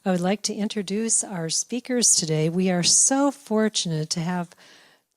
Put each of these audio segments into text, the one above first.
I would like to introduce our speakers today. We are so fortunate to have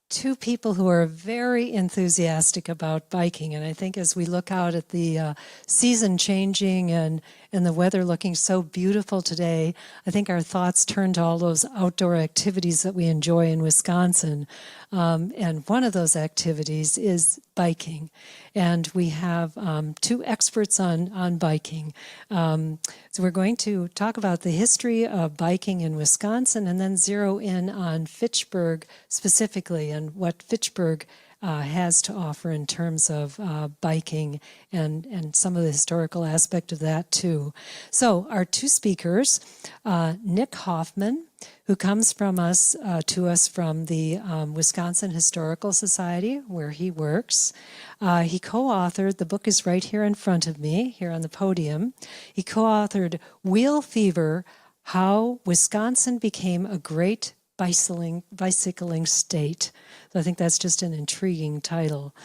two people who are very enthusiastic about biking. And I think as we look out at the season changing and the weather looking so beautiful today, I think our thoughts turn to all those outdoor activities that we enjoy in Wisconsin. And one of those activities is biking. And we have two experts on biking. So we're going to talk about the history of biking in Wisconsin and then zero in on Fitchburg specifically and what Fitchburg has to offer in terms of biking and some of the historical aspect of that too. So our two speakers, Nick Hoffman, who comes from to us from the Wisconsin Historical Society, where he works. He co-authored, the book is right here in front of me, here on the podium. He co-authored Wheel Fever, How Wisconsin Became a Great Bicycling State. So I think that's just an intriguing title.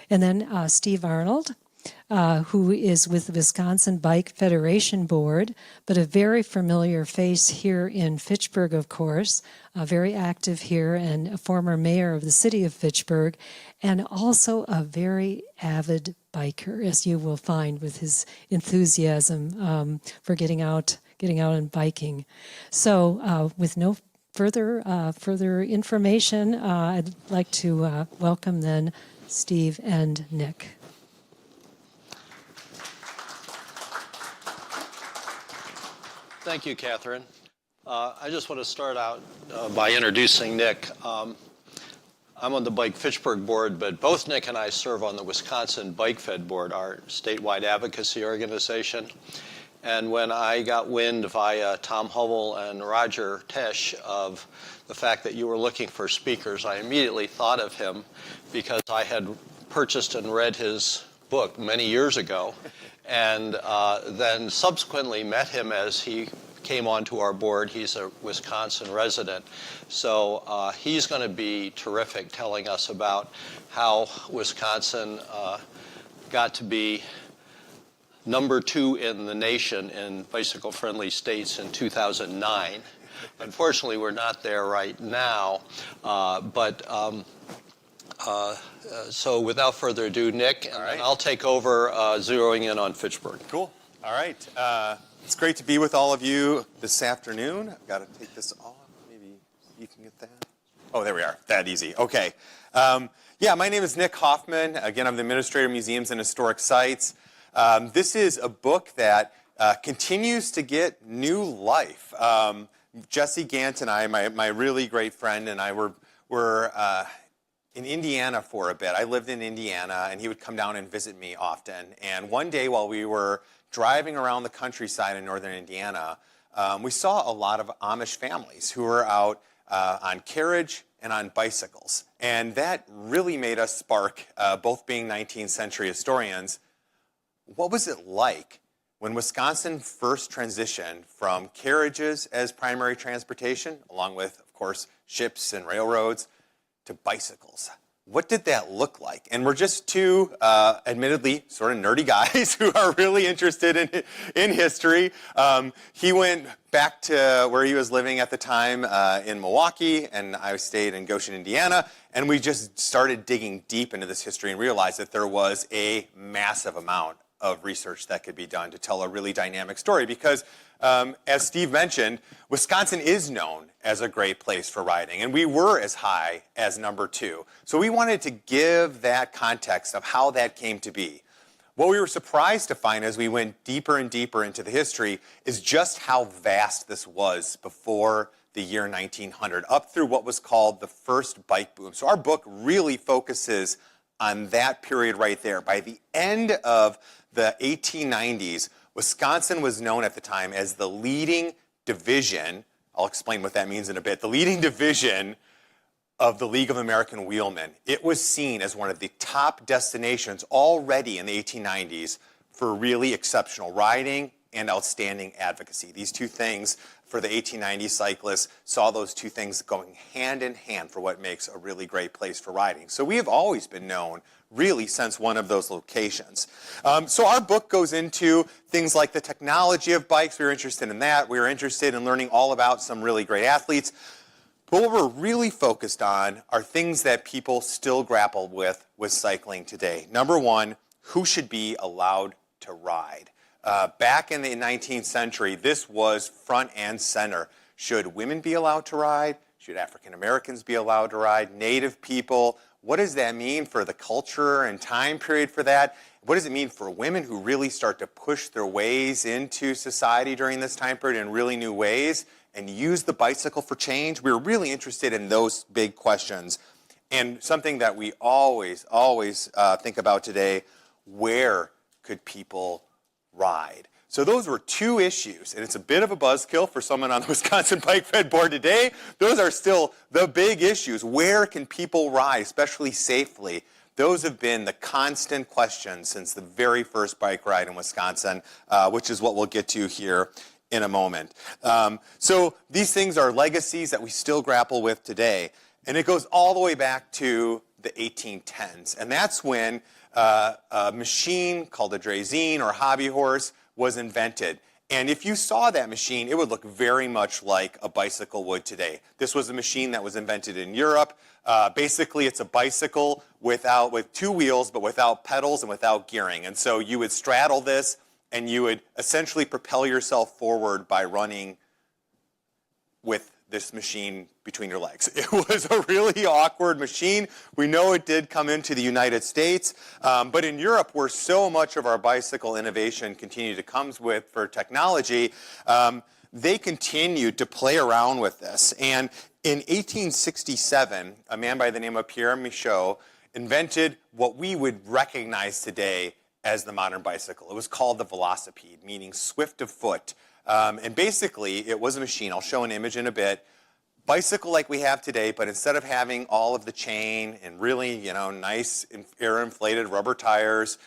And then Steve Arnold, who is with the Wisconsin Bike Federation Board, but a very familiar face here in Fitchburg, of course, very active here and a former mayor of the city of Fitchburg, and also a very avid biker, as you will find with his enthusiasm for getting out and biking. So with no further information, I'd like to welcome then Steve and Nick. Thank you, Catherine. I just want to start out by introducing Nick. I'm on the Bike Fitchburg board, but both Nick and I serve on the Wisconsin Bike Fed board, our statewide advocacy organization. And when I got wind via Tom Hubble and Roger Tesh of the fact that you were looking for speakers, I immediately thought of him because I had purchased and read his book many years ago. And then subsequently met him as he came onto our board. He's a Wisconsin resident. So he's going to be terrific telling us about how Wisconsin got to be number 2 in the nation in bicycle-friendly states in 2009. Unfortunately, we're not there right now, so without further ado, Nick, and right. I'll take over zeroing in on Fitchburg. Cool. All right. It's great to be with all of you this afternoon. I've got to take this off. Maybe you can get that. Oh, there we are. That easy. Okay. Yeah, my name is Nick Hoffman. Again, I'm the Administrator of Museums and Historic Sites. This is a book that continues to get new life. Jesse Gant and I, my really great friend, and I were in Indiana for a bit. I lived in Indiana, and he would come down and visit me often. And one day while we were driving around the countryside in northern Indiana, we saw a lot of Amish families who were out on carriage and on bicycles. And that really made us spark, both being 19th century historians, what was it like when Wisconsin first transitioned from carriages as primary transportation, along with, of course, ships and railroads, to bicycles? What did that look like? And we're just two, admittedly, sort of nerdy guys who are really interested in history. He went back to where he was living at the time in Milwaukee, and I stayed in Goshen, Indiana, and we just started digging deep into this history and realized that there was a massive amount of research that could be done to tell a really dynamic story because, as Steve mentioned, Wisconsin is known as a great place for riding, and we were as high as number 2. So we wanted to give that context of how that came to be. What we were surprised to find as we went deeper and deeper into the history is just how vast this was before the year 1900, up through what was called the first bike boom. So our book really focuses on that period right there. By the end of the 1890s, Wisconsin was known at the time as the leading division, I'll explain what that means in a bit, the leading division of the League of American Wheelmen. It was seen as one of the top destinations already in the 1890s for really exceptional riding and outstanding advocacy. These two things for the 1890 cyclists saw those two things going hand in hand for what makes a really great place for riding. So we have always been known really since one of those locations. So our book goes into things like the technology of bikes. We were interested in that. We were interested in learning all about some really great athletes. But what we're really focused on are things that people still grapple with cycling today. Number one, who should be allowed to ride? Back in the 19th century, this was front and center. Should women be allowed to ride? Should African Americans be allowed to ride? Native people? What does that mean for the culture and time period for that? What does it mean for women who really start to push their ways into society during this time period in really new ways and use the bicycle for change? We're really interested in those big questions. And something that we always think about today, where could people ride? So those were two issues, and it's a bit of a buzzkill for someone on the Wisconsin Bike Fed board today. Those are still the big issues. Where can people ride, especially safely? Those have been the constant questions since the very first bike ride in Wisconsin, which is what we'll get to here in a moment. So these things are legacies that we still grapple with today, and it goes all the way back to the 1810s, and that's when a machine called a draisine or hobby horse was invented. And if you saw that machine, it would look very much like a bicycle would today. This was a machine that was invented in Europe. Basically, it's a bicycle with two wheels, but without pedals and without gearing. And so you would straddle this, and you would essentially propel yourself forward by running with this machine between your legs. It was a really awkward machine. We know it did come into the United States, but in Europe, where so much of our bicycle innovation continued to come with for technology, they continued to play around with this. And in 1867, a man by the name of Pierre Michaud invented what we would recognize today as the modern bicycle. It was called the velocipede, meaning swift of foot. And basically, it was a machine. I'll show an image in a bit. Bicycle like we have today, but instead of having all of the chain and really, nice air-inflated rubber tires,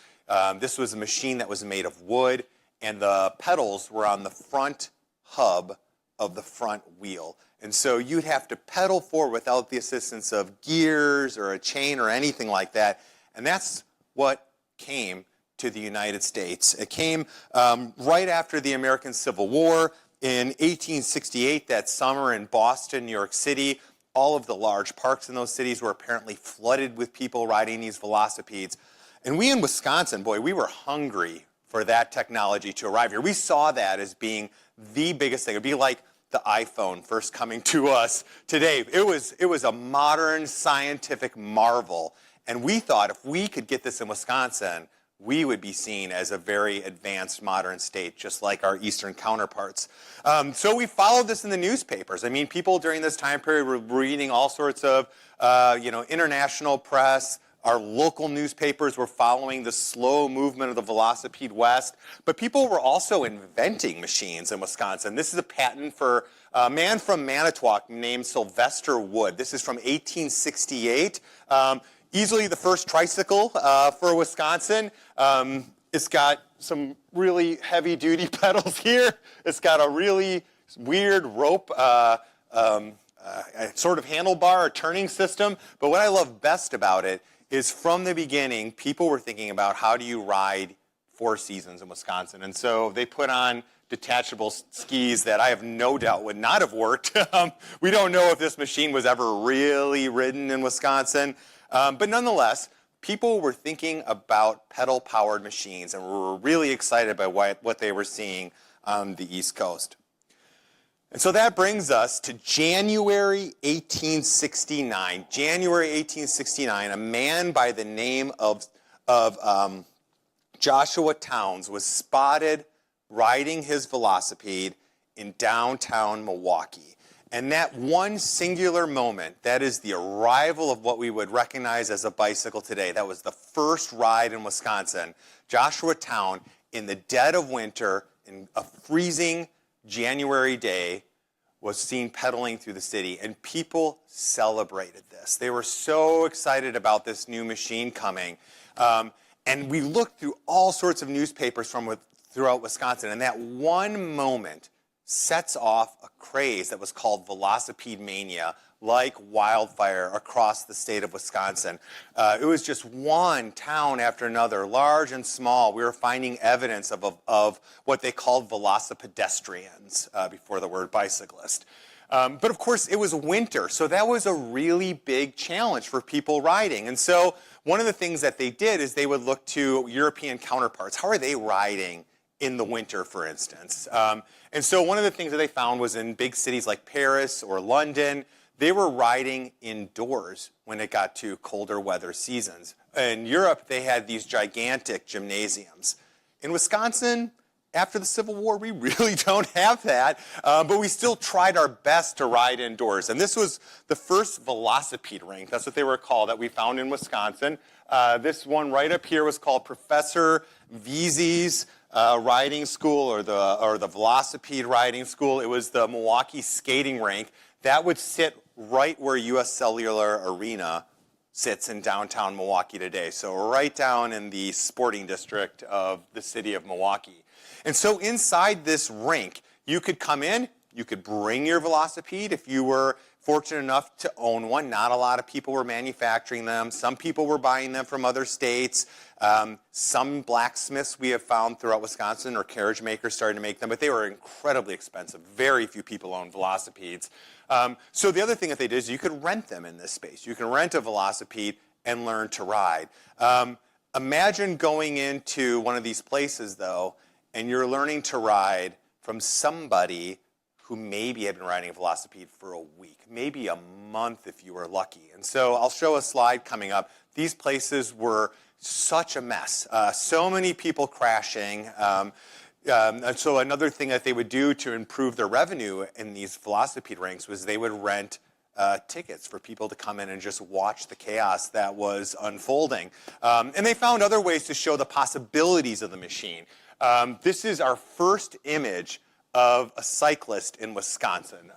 this was a machine that was made of wood, and the pedals were on the front hub of the front wheel. And so you'd have to pedal forward without the assistance of gears or a chain or anything like that. And that's what came to the United States. It came right after the American Civil War. In 1868, that summer in Boston, New York City, all of the large parks in those cities were apparently flooded with people riding these velocipedes. And we in Wisconsin, boy, we were hungry for that technology to arrive here. We saw that as being the biggest thing. It would be like the iPhone first coming to us today. It was a modern scientific marvel. And we thought if we could get this in Wisconsin, we would be seen as a very advanced modern state, just like our eastern counterparts. So we followed this in the newspapers. I mean, people during this time period were reading all sorts of, international press. Our local newspapers were following the slow movement of the velocipede west. But people were also inventing machines in Wisconsin. This is a patent for a man from Manitowoc named Sylvester Wood. This is from 1868. Easily the first tricycle for Wisconsin. It's got some really heavy-duty pedals here. It's got a really weird rope, sort of handlebar, a turning system. But what I love best about it is from the beginning, people were thinking about how do you ride 4 seasons in Wisconsin. And so they put on detachable skis that I have no doubt would not have worked. We don't know if this machine was ever really ridden in Wisconsin. But nonetheless, people were thinking about pedal-powered machines and were really excited by what they were seeing on the East Coast. And so that brings us to January 1869. January 1869, a man by the name of Joshua Towns was spotted riding his velocipede in downtown Milwaukee. And that one singular moment, that is the arrival of what we would recognize as a bicycle today. That was the first ride in Wisconsin. Joshua Town, in the dead of winter, in a freezing January day, was seen pedaling through the city. And people celebrated this. They were so excited about this new machine coming. And we looked through all sorts of newspapers throughout Wisconsin. And that one moment sets off a craze that was called velocipede mania like wildfire across the state of Wisconsin. It was just one town after another, large and small. We were finding evidence of what they called velocipedestrians before the word bicyclist. But of course, it was winter, so that was a really big challenge for people riding. And so one of the things that they did is they would look to European counterparts. How are they riding in the winter, for instance? And so one of the things that they found was in big cities like Paris or London, they were riding indoors when it got to colder weather seasons. In Europe, they had these gigantic gymnasiums. In Wisconsin, after the Civil War, we really don't have that, but we still tried our best to ride indoors. And this was the first velocipede rink, that's what they were called, that we found in Wisconsin. This one right up here was called Professor Veazey's riding school, or the velocipede riding school. It was the Milwaukee skating rink. That would sit right where U.S. Cellular Arena sits in downtown Milwaukee today. So right down in the sporting district of the city of Milwaukee. And so inside this rink, you could come in, you could bring your velocipede if you were fortunate enough to own one. Not a lot of people were manufacturing them. Some people were buying them from other states. Some blacksmiths we have found throughout Wisconsin, or carriage makers, started to make them, but they were incredibly expensive. Very few people owned velocipedes. So the other thing that they did is you could rent them in this space. You can rent a velocipede and learn to ride. Imagine going into one of these places, though, and you're learning to ride from somebody who maybe had been riding a velocipede for a week, maybe a month if you were lucky. And so I'll show a slide coming up. These places were such a mess. So many people crashing. And so another thing that they would do to improve their revenue in these velocipede rinks was they would rent tickets for people to come in and just watch the chaos that was unfolding. And they found other ways to show the possibilities of the machine. This is our first image of a cyclist in Wisconsin.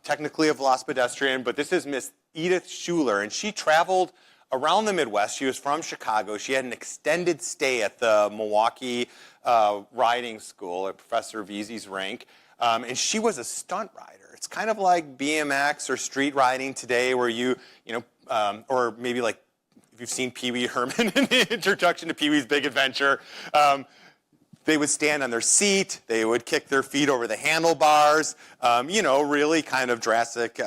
Technically a velocipedestrian, but this is Miss Edith Schuler, and she traveled around the Midwest. She was from Chicago. She had an extended stay at the Milwaukee riding school at Professor Veazey's rink, and she was a stunt rider. It's kind of like BMX or street riding today, where you know, or maybe like if you've seen Pee Wee Herman in the introduction to Pee Wee's Big Adventure. They would stand on their seat, they would kick their feet over the handlebars, you know, really kind of drastic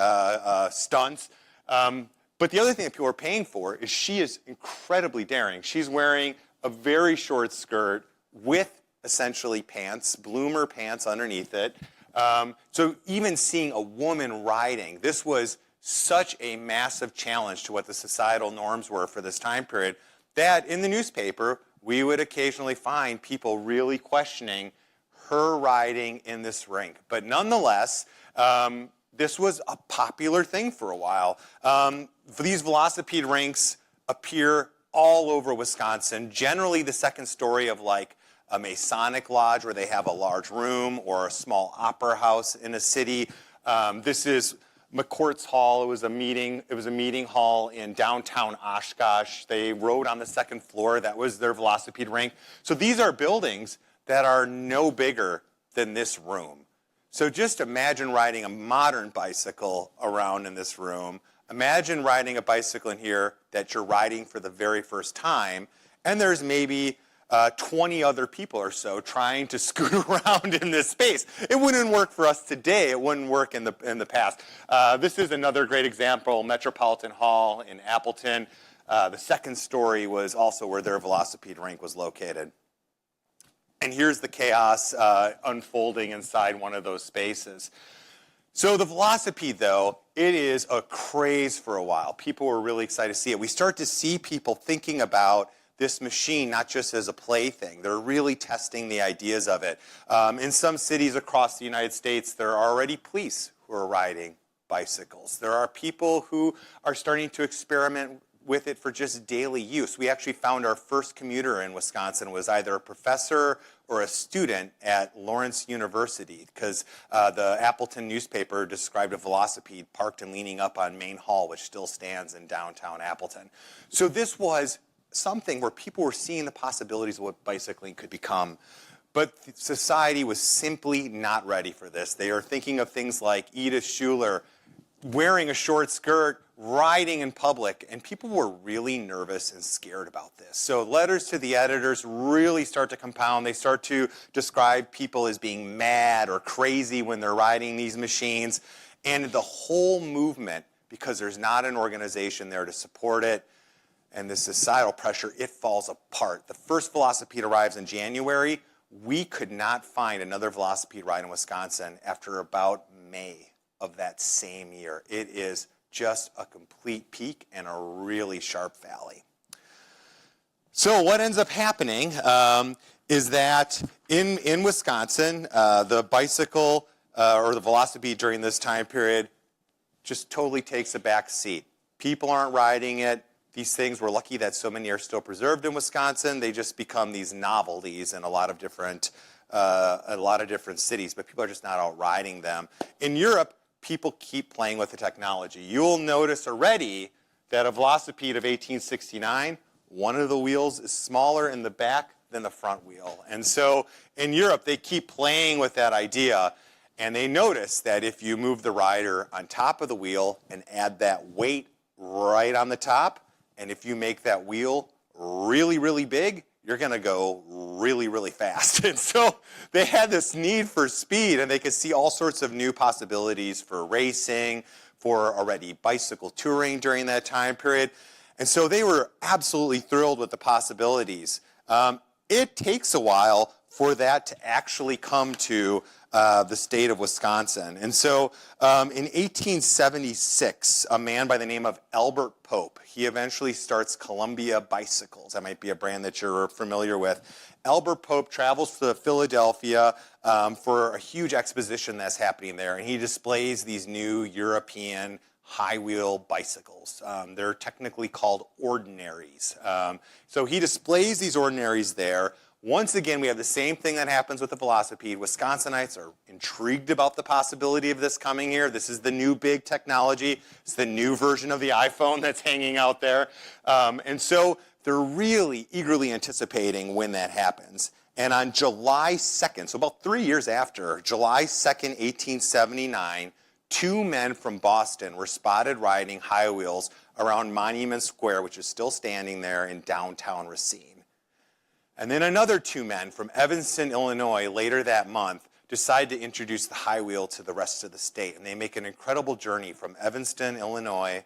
stunts. But the other thing that people are paying for is she is incredibly daring. She's wearing a very short skirt with essentially pants, bloomer pants underneath it. So even seeing a woman riding, this was such a massive challenge to what the societal norms were for this time period, that in the newspaper, we would occasionally find people really questioning her riding in this rink. But nonetheless, this was a popular thing for a while. These velocipede rinks appear all over Wisconsin, generally the second story of like a Masonic lodge where they have a large room, or a small opera house in a city. This is McCourt's Hall. It was a meeting hall in downtown Oshkosh. They rode on the second floor. That was their velocipede rink. So these are buildings that are no bigger than this room. So just imagine riding a modern bicycle around in this room. Imagine riding a bicycle in here that you're riding for the very first time, and there's maybe 20 other people or so trying to scoot around in this space. It wouldn't work for us today. It wouldn't work in the past. This is another great example, Metropolitan Hall in Appleton. The second story was also where their velocipede rink was located. And here's the chaos unfolding inside one of those spaces. So the velocipede, though, it is a craze for a while. People were really excited to see it. We start to see people thinking about this machine not just as a plaything. They're really testing the ideas of it. In some cities across the United States, there are already police who are riding bicycles. There are people who are starting to experiment with it for just daily use. We actually found our first commuter in Wisconsin was either a professor or a student at Lawrence University, because the Appleton newspaper described a velocipede parked and leaning up on Main Hall, which still stands in downtown Appleton. So this was something where people were seeing the possibilities of what bicycling could become. But society was simply not ready for this. They are thinking of things like Edith Schuler wearing a short skirt, riding in public, and people were really nervous and scared about this. So letters to the editors really start to compound. They start to describe people as being mad or crazy when they're riding these machines. And the whole movement, because there's not an organization there to support it, and the societal pressure, it falls apart. The first Velocipede arrives in January. We could not find another Velocipede ride in Wisconsin after about May of that same year. It is just a complete peak and a really sharp valley. So what ends up happening is that in Wisconsin, the bicycle or the Velocipede during this time period just totally takes a back seat. People aren't riding it. These things, we're lucky that so many are still preserved in Wisconsin. They just become these novelties in a lot of different cities, but people are just not out riding them. In Europe, people keep playing with the technology. You'll notice already that a Velocipede of 1869, one of the wheels is smaller in the back than the front wheel. And so in Europe, they keep playing with that idea, and they notice that if you move the rider on top of the wheel and add that weight right on the top, and if you make that wheel really, really big, you're going to go really, really fast. And so they had this need for speed, and they could see all sorts of new possibilities for racing, for already bicycle touring during that time period. And so they were absolutely thrilled with the possibilities. It takes a while for that to actually come to the state of Wisconsin. And so in 1876, a man by the name of Albert Pope, he eventually starts Columbia Bicycles. That might be a brand that you're familiar with. Albert Pope travels to Philadelphia for a huge exposition that's happening there, and he displays these new European high-wheel bicycles. They're technically called ordinaries. So he displays these ordinaries there. Once again, we have the same thing that happens with the Velocipede. Wisconsinites are intrigued about the possibility of this coming here. This is the new big technology. It's the new version of the iPhone that's hanging out there. And so they're really eagerly anticipating when that happens. And on July 2nd, so about 3 years after, July 2nd, 1879, two men from Boston were spotted riding high wheels around Monument Square, which is still standing there in downtown Racine. And then another two men from Evanston, Illinois, later that month, decide to introduce the high wheel to the rest of the state. And they make an incredible journey from Evanston, Illinois,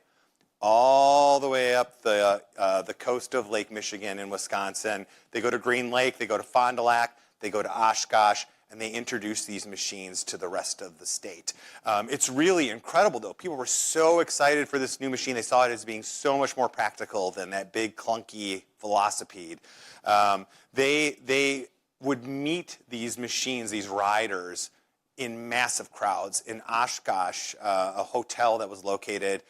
all the way up the coast of Lake Michigan in Wisconsin. They go to Green Lake, they go to Fond du Lac, they go to Oshkosh, and they introduce these machines to the rest of the state. It's really incredible, though. People were so excited for this new machine. They saw it as being so much more practical than that big, clunky Velocipede. They would meet these machines, these riders, in massive crowds. In Oshkosh, a hotel that was located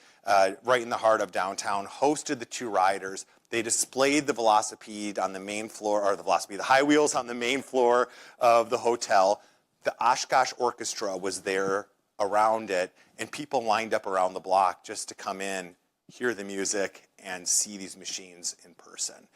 right in the heart of downtown hosted the two riders. They displayed the Velocipede on the main floor, or the high wheels on the main floor of the hotel. The Oshkosh Orchestra was there around it, and people lined up around the block just to come in, hear the music, and see these machines in person.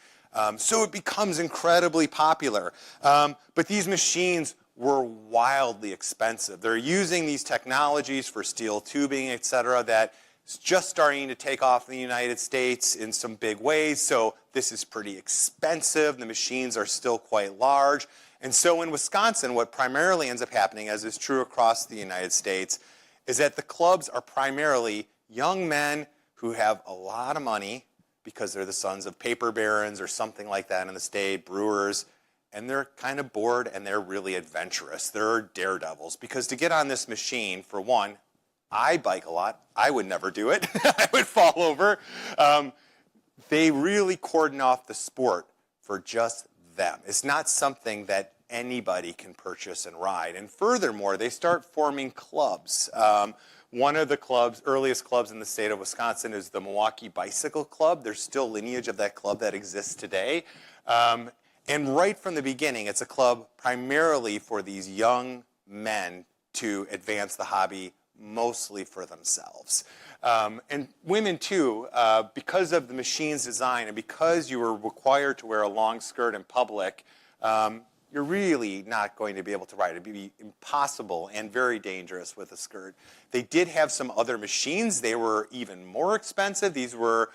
So it becomes incredibly popular. But these machines were wildly expensive. They're using these technologies for steel tubing, et cetera, that is just starting to take off in the United States in some big ways. So this is pretty expensive. The machines are still quite large. And so in Wisconsin, what primarily ends up happening, as is true across the United States, is that the clubs are primarily young men who have a lot of money because they're the sons of paper barons or something like that in the state, brewers, and they're kind of bored and they're really adventurous. They're daredevils, because to get on this machine, for one, I bike a lot. I would never do it. I would fall over. They really cordon off the sport for just them. It's not something that anybody can purchase and ride. And furthermore, they start forming clubs. One of the earliest clubs in the state of Wisconsin is the Milwaukee Bicycle Club. There's still lineage of that club that exists today. And right from the beginning, it's a club primarily for these young men to advance the hobby, mostly for themselves. And women too, because of the machine's design and because you were required to wear a long skirt in public, you're you're really not going to be able to ride. It'd be impossible and very dangerous with a skirt. They did have some other machines. They were even more expensive. These were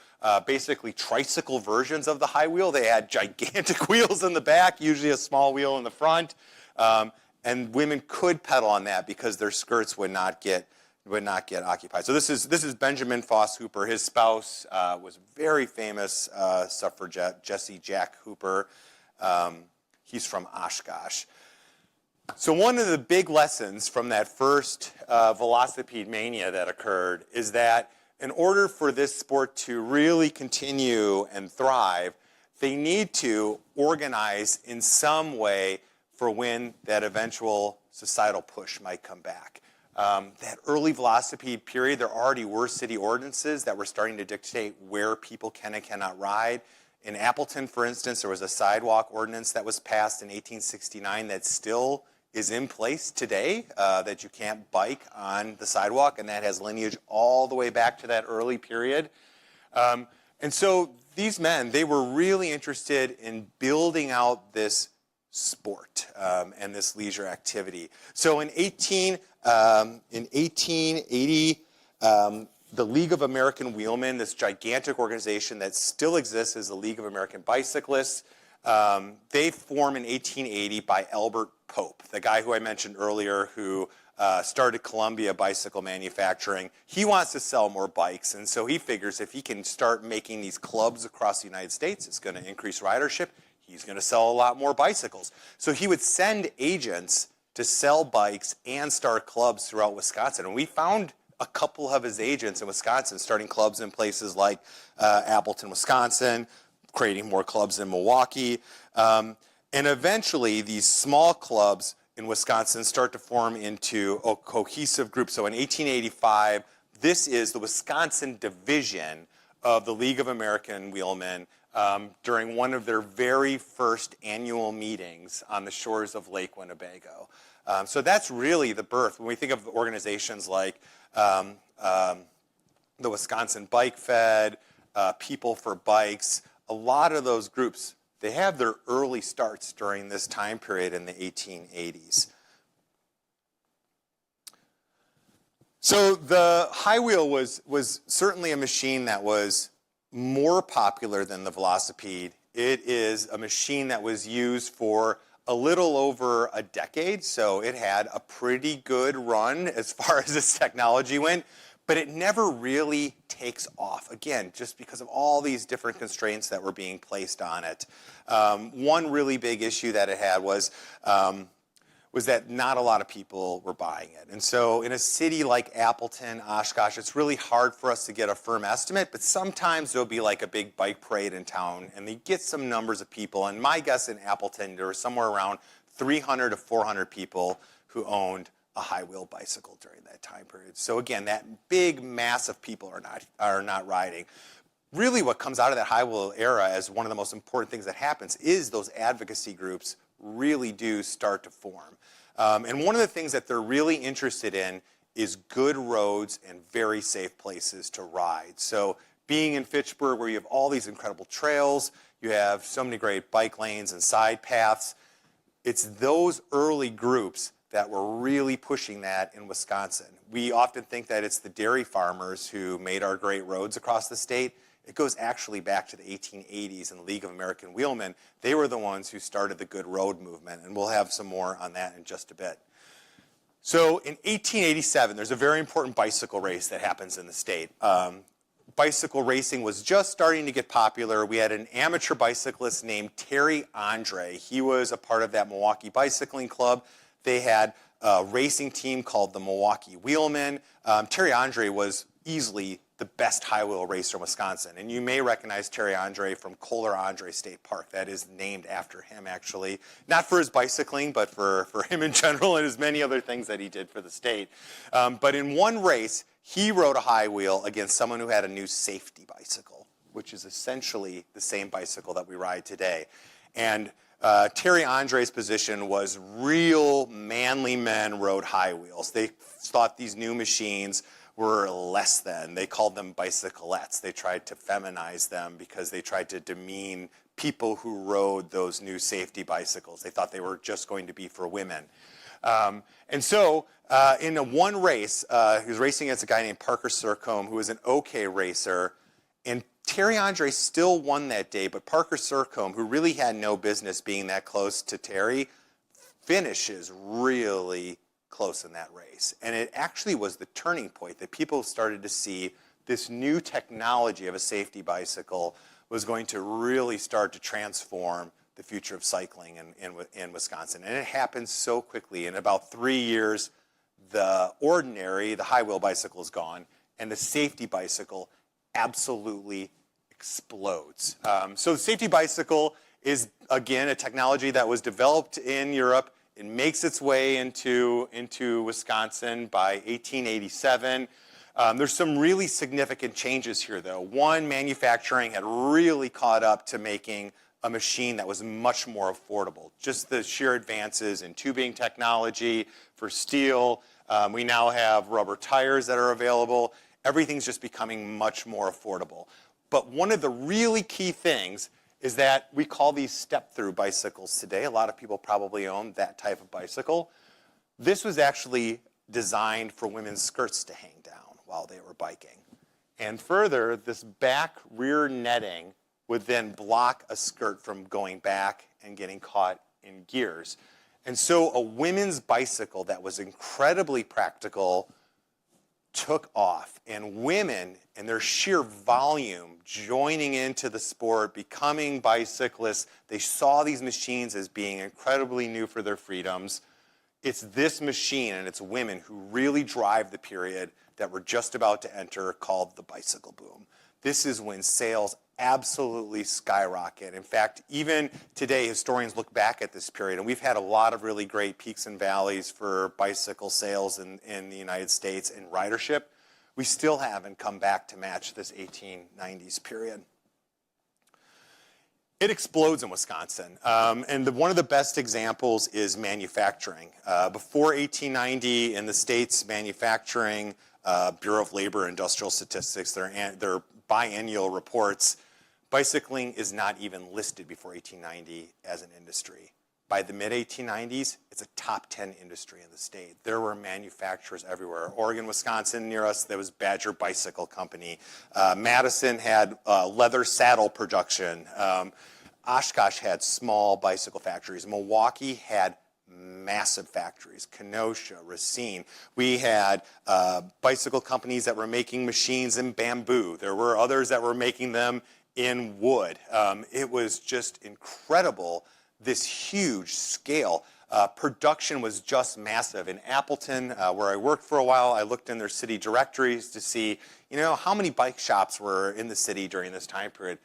basically tricycle versions of the high wheel. They had gigantic wheels in the back, usually a small wheel in the front. And women could pedal on that because their skirts would not get occupied. So this is Benjamin Foss Hooper. His spouse was very famous suffragette, Jessie Jack Hooper. He's from Oshkosh. So one of the big lessons from that first velocipede mania that occurred is that in order for this sport to really continue and thrive, they need to organize in some way for when that eventual societal push might come back. That early velocipede period, there already were city ordinances that were starting to dictate where people can and cannot ride. In Appleton, for instance, there was a sidewalk ordinance that was passed in 1869 that still is in place today, that you can't bike on the sidewalk, and that has lineage all the way back to that early period. And so these men, they were really interested in building out this sport and this leisure activity. So in 1880, the League of American Wheelmen, this gigantic organization that still exists as the League of American Bicyclists, they form in 1880 by Albert Pope, the guy who I mentioned earlier who started Columbia Bicycle Manufacturing. He wants to sell more bikes, and so he figures if he can start making these clubs across the United States, it's going to increase ridership. He's going to sell a lot more bicycles. So he would send agents to sell bikes and start clubs throughout Wisconsin. And we found a couple of his agents in Wisconsin starting clubs in places like Appleton, Wisconsin, creating more clubs in Milwaukee. And eventually, these small clubs in Wisconsin start to form into a cohesive group. So in 1885, this is the Wisconsin division of the League of American Wheelmen during one of their very first annual meetings on the shores of Lake Winnebago. So that's really the birth. When we think of organizations like the Wisconsin Bike Fed, People for Bikes, a lot of those groups, they have their early starts during this time period in the 1880s. So the high wheel was certainly a machine that was more popular than the velocipede. It is a machine that was used for a little over a decade, so it had a pretty good run as far as its technology went, but it never really takes off, again, just because of all these different constraints that were being placed on it. One really big issue that it had was that not a lot of people were buying it. And so in a city like Appleton, Oshkosh, it's really hard for us to get a firm estimate, but sometimes there'll be like a big bike parade in town and they get some numbers of people. And my guess in Appleton, there were somewhere around 300 to 400 people who owned a high wheel bicycle during that time period. So again, that big mass of people are not riding. Really what comes out of that high wheel era as one of the most important things that happens is those advocacy groups really do start to form. And one of the things that they're really interested in is good roads and very safe places to ride. So being in Fitchburg, where you have all these incredible trails, you have so many great bike lanes and side paths, it's those early groups that were really pushing that in Wisconsin. We often think that it's the dairy farmers who made our great roads across the state. It goes actually back to the 1880s and the League of American Wheelmen. They were the ones who started the good road movement, and we'll have some more on that in just a bit. So in 1887, there's a very important bicycle race that happens in the state. Bicycle racing was just starting to get popular. We had an amateur bicyclist named Terry Andre. He was a part of that Milwaukee Bicycling Club. They had a racing team called the Milwaukee Wheelmen. Terry Andre was easily the best high wheel racer in Wisconsin. And you may recognize Terry Andre from Kohler Andre State Park. That is named after him, actually. Not for his bicycling, but for him in general and his many other things that he did for the state. But in one race, he rode a high wheel against someone who had a new safety bicycle, which is essentially the same bicycle that we ride today. And Terry Andre's position was real manly men rode high wheels. They thought these new machines were less than. They called them bicyclettes. They tried to feminize them because they tried to demean people who rode those new safety bicycles. They thought they were just going to be for women. And so in one race, he was racing against a guy named Parker Surcombe, who was an OK racer. And Terry Andre still won that day, but Parker Surcombe, who really had no business being that close to Terry, finishes really close in that race. And it actually was the turning point that people started to see this new technology of a safety bicycle was going to really start to transform the future of cycling in Wisconsin. And it happened so quickly. In about 3 years, the high wheel bicycle is gone, and the safety bicycle absolutely explodes. So the safety bicycle is, again, a technology that was developed in Europe. It makes its way into Wisconsin by 1887. There's some really significant changes here, though. One, manufacturing had really caught up to making a machine that was much more affordable. Just the sheer advances in tubing technology for steel. We now have rubber tires that are available. Everything's just becoming much more affordable. But one of the really key things is that we call these step-through bicycles today. A lot of people probably own that type of bicycle. This was actually designed for women's skirts to hang down while they were biking. And further, this back rear netting would then block a skirt from going back and getting caught in gears. And so a women's bicycle that was incredibly practical took off, and women and their sheer volume joining into the sport, becoming bicyclists, they saw these machines as being incredibly new for their freedoms. It's this machine and it's women who really drive the period that we're just about to enter, called the bicycle boom. This is when sales absolutely skyrocket. In fact, even today, historians look back at this period, and we've had a lot of really great peaks and valleys for bicycle sales in the United States and ridership. We still haven't come back to match this 1890s period. It explodes in Wisconsin, and one of the best examples is manufacturing. Before 1890, in the state's manufacturing, Bureau of Labor and Industrial Statistics, their biennial reports, bicycling is not even listed before 1890 as an industry. By the mid-1890s, it's a top 10 industry in the state. There were manufacturers everywhere. Oregon, Wisconsin, near us, there was Badger Bicycle Company. Madison had leather saddle production. Oshkosh had small bicycle factories. Milwaukee had massive factories, Kenosha, Racine. We had bicycle companies that were making machines in bamboo. There were others that were making them in wood. It was just incredible, this huge scale. Production was just massive. In Appleton, where I worked for a while, I looked in their city directories to see, how many bike shops were in the city during this time period.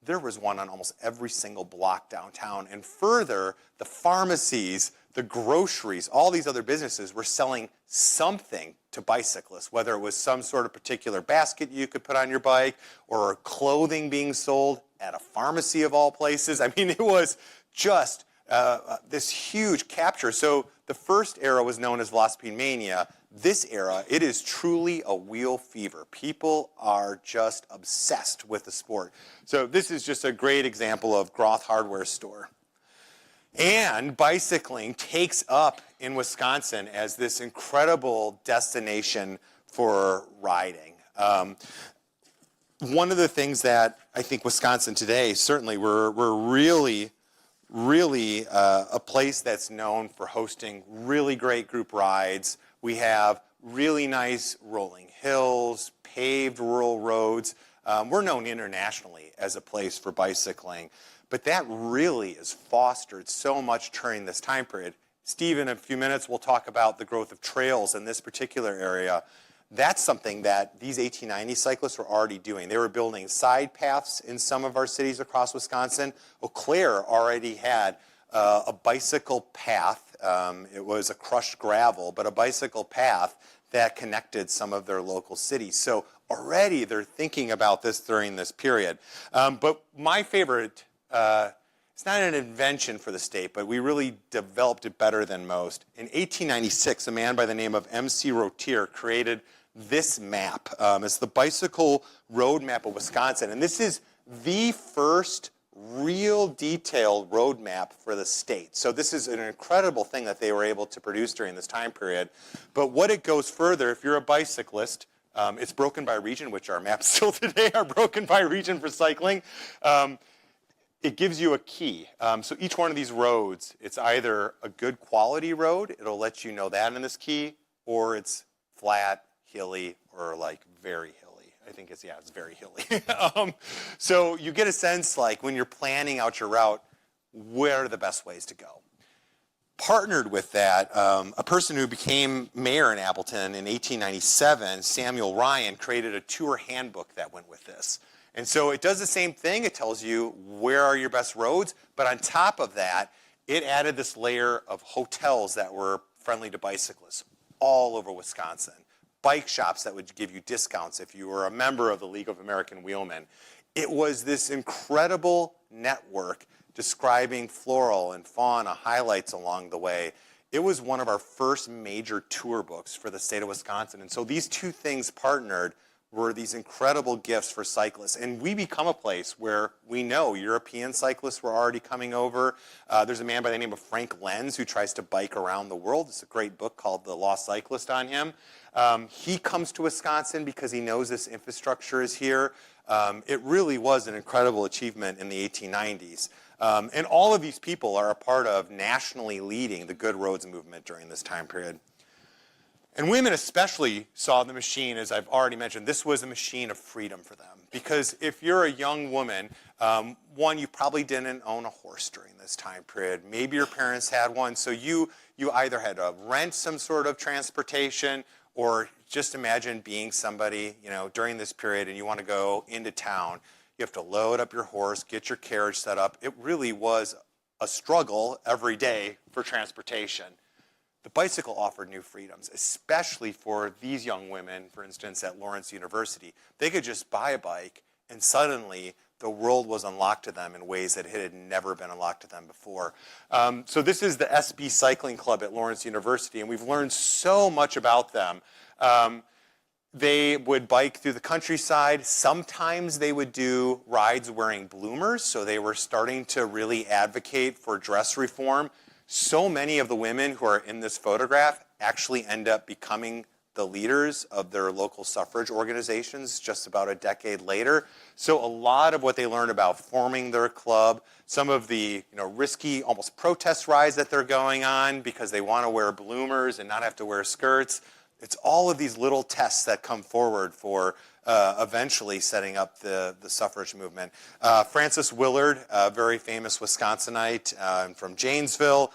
There was one on almost every single block downtown. And further, the pharmacies, the groceries, all these other businesses were selling something to bicyclists, whether it was some sort of particular basket you could put on your bike or clothing being sold at a pharmacy of all places. I mean, it was just this huge capture. So the first era was known as Velocipede Mania. This era, it is truly a wheel fever. People are just obsessed with the sport. So this is just a great example of Groth Hardware Store. And bicycling takes up in Wisconsin as this incredible destination for riding. One of the things that I think Wisconsin today, certainly we're really a place that's known for hosting really great group rides. We have really nice rolling hills, paved rural roads. We're known internationally as a place for bicycling, but that really has fostered so much during this time period. Steve, in a few minutes, will talk about the growth of trails in this particular area. That's something that these 1890 cyclists were already doing. They were building side paths in some of our cities across Wisconsin. Eau Claire already had a bicycle path. It was a crushed gravel, but a bicycle path that connected some of their local cities. So already they're thinking about this during this period. But my favorite, it's not an invention for the state, but we really developed it better than most. In 1896, a man by the name of M.C. Rotier created this map. It's the bicycle road map of Wisconsin. And this is the first real detailed roadmap for the state. So this is an incredible thing that they were able to produce during this time period. But what it goes further, if you're a bicyclist, it's broken by region, which our maps still today are broken by region for cycling. It gives you a key. So each one of these roads, it's either a good quality road, it'll let you know that in this key, or it's flat, hilly, or like very hilly. I think it's very hilly. So you get a sense, like when you're planning out your route, where are the best ways to go? Partnered with that, a person who became mayor in Appleton in 1897, Samuel Ryan, created a tour handbook that went with this. And so it does the same thing. It tells you where are your best roads, but on top of that, it added this layer of hotels that were friendly to bicyclists all over Wisconsin. Bike shops that would give you discounts if you were a member of the League of American Wheelmen. It was this incredible network describing floral and fauna highlights along the way. It was one of our first major tour books for the state of Wisconsin. And so these two things partnered were these incredible gifts for cyclists. And we become a place where we know European cyclists were already coming over. There's a man by the name of Frank Lenz who tries to bike around the world. It's a great book called The Lost Cyclist on him. He comes to Wisconsin because he knows this infrastructure is here. It really was an incredible achievement in the 1890s. And all of these people are a part of nationally leading the Good Roads movement during this time period. And women especially saw the machine, as I've already mentioned, this was a machine of freedom for them. Because if you're a young woman, one, you probably didn't own a horse during this time period. Maybe your parents had one, so you either had to rent some sort of transportation, or just imagine being somebody, during this period and you want to go into town. You have to load up your horse, get your carriage set up. It really was a struggle every day for transportation. The bicycle offered new freedoms, especially for these young women, for instance, at Lawrence University. They could just buy a bike, and suddenly the world was unlocked to them in ways that it had never been unlocked to them before. So this is the SB Cycling Club at Lawrence University, and we've learned so much about them. They would bike through the countryside. Sometimes they would do rides wearing bloomers, so they were starting to really advocate for dress reform. So many of the women who are in this photograph actually end up becoming the leaders of their local suffrage organizations just about a decade later. So a lot of what they learned about forming their club, some of the risky, almost protest rides that they're going on because they want to wear bloomers and not have to wear skirts. It's all of these little tests that come forward for eventually setting up the suffrage movement. Frances Willard, a very famous Wisconsinite from Janesville,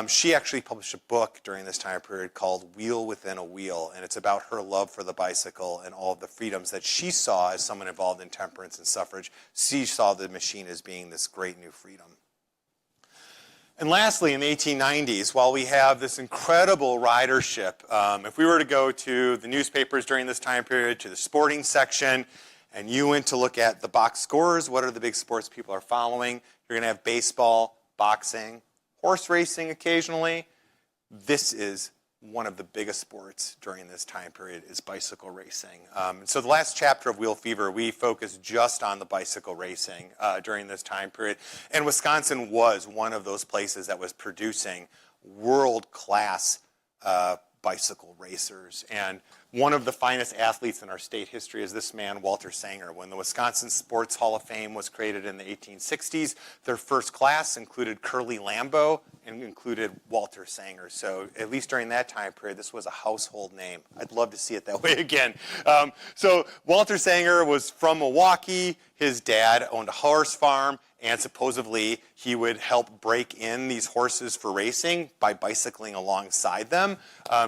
she actually published a book during this time period called Wheel Within a Wheel, and it's about her love for the bicycle and all of the freedoms that she saw as someone involved in temperance and suffrage. She saw the machine as being this great new freedom. And lastly, in the 1890s, while we have this incredible ridership, if we were to go to the newspapers during this time period, to the sporting section, and you went to look at the box scores, what are the big sports people are following? You're going to have baseball, boxing, horse racing occasionally. This is one of the biggest sports during this time period is bicycle racing. So the last chapter of Wheel Fever, we focused just on the bicycle racing during this time period. And Wisconsin was one of those places that was producing world-class bicycle racers. And one of the finest athletes in our state history is this man, Walter Sanger. When the Wisconsin Sports Hall of Fame was created in the 1860s, their first class included Curly Lambeau and included Walter Sanger. So at least during that time period, this was a household name. I'd love to see it that way again. So Walter Sanger was from Milwaukee. His dad owned a horse farm, and supposedly he would help break in these horses for racing by bicycling alongside them.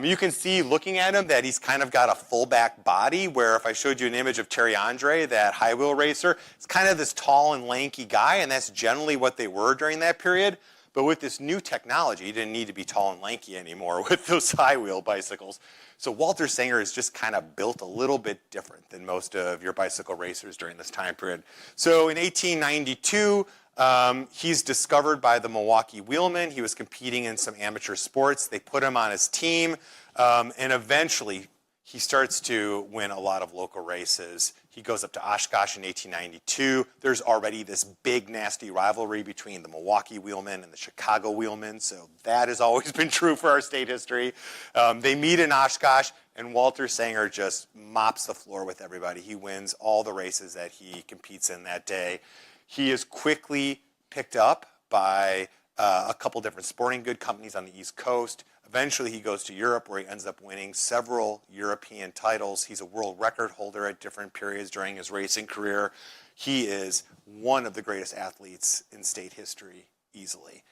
You can see looking at him that he's kind of got a full-back body, where if I showed you an image of Terry Andre, that high-wheel racer, it's kind of this tall and lanky guy, and that's generally what they were during that period. But with this new technology, you didn't need to be tall and lanky anymore with those high-wheel bicycles. So Walter Sanger is just kind of built a little bit different than most of your bicycle racers during this time period. So in 1892, he's discovered by the Milwaukee Wheelmen. He was competing in some amateur sports. They put him on his team, and eventually he starts to win a lot of local races. He goes up to Oshkosh in 1892. There's already this big, nasty rivalry between the Milwaukee wheelmen and the Chicago wheelmen, so that has always been true for our state history. They meet in Oshkosh, and Walter Sanger just mops the floor with everybody. He wins all the races that he competes in that day. He is quickly picked up by a couple different sporting good companies on the East Coast. Eventually, he goes to Europe, where he ends up winning several European titles. He's a world record holder at different periods during his racing career. He is one of the greatest athletes in state history, easily.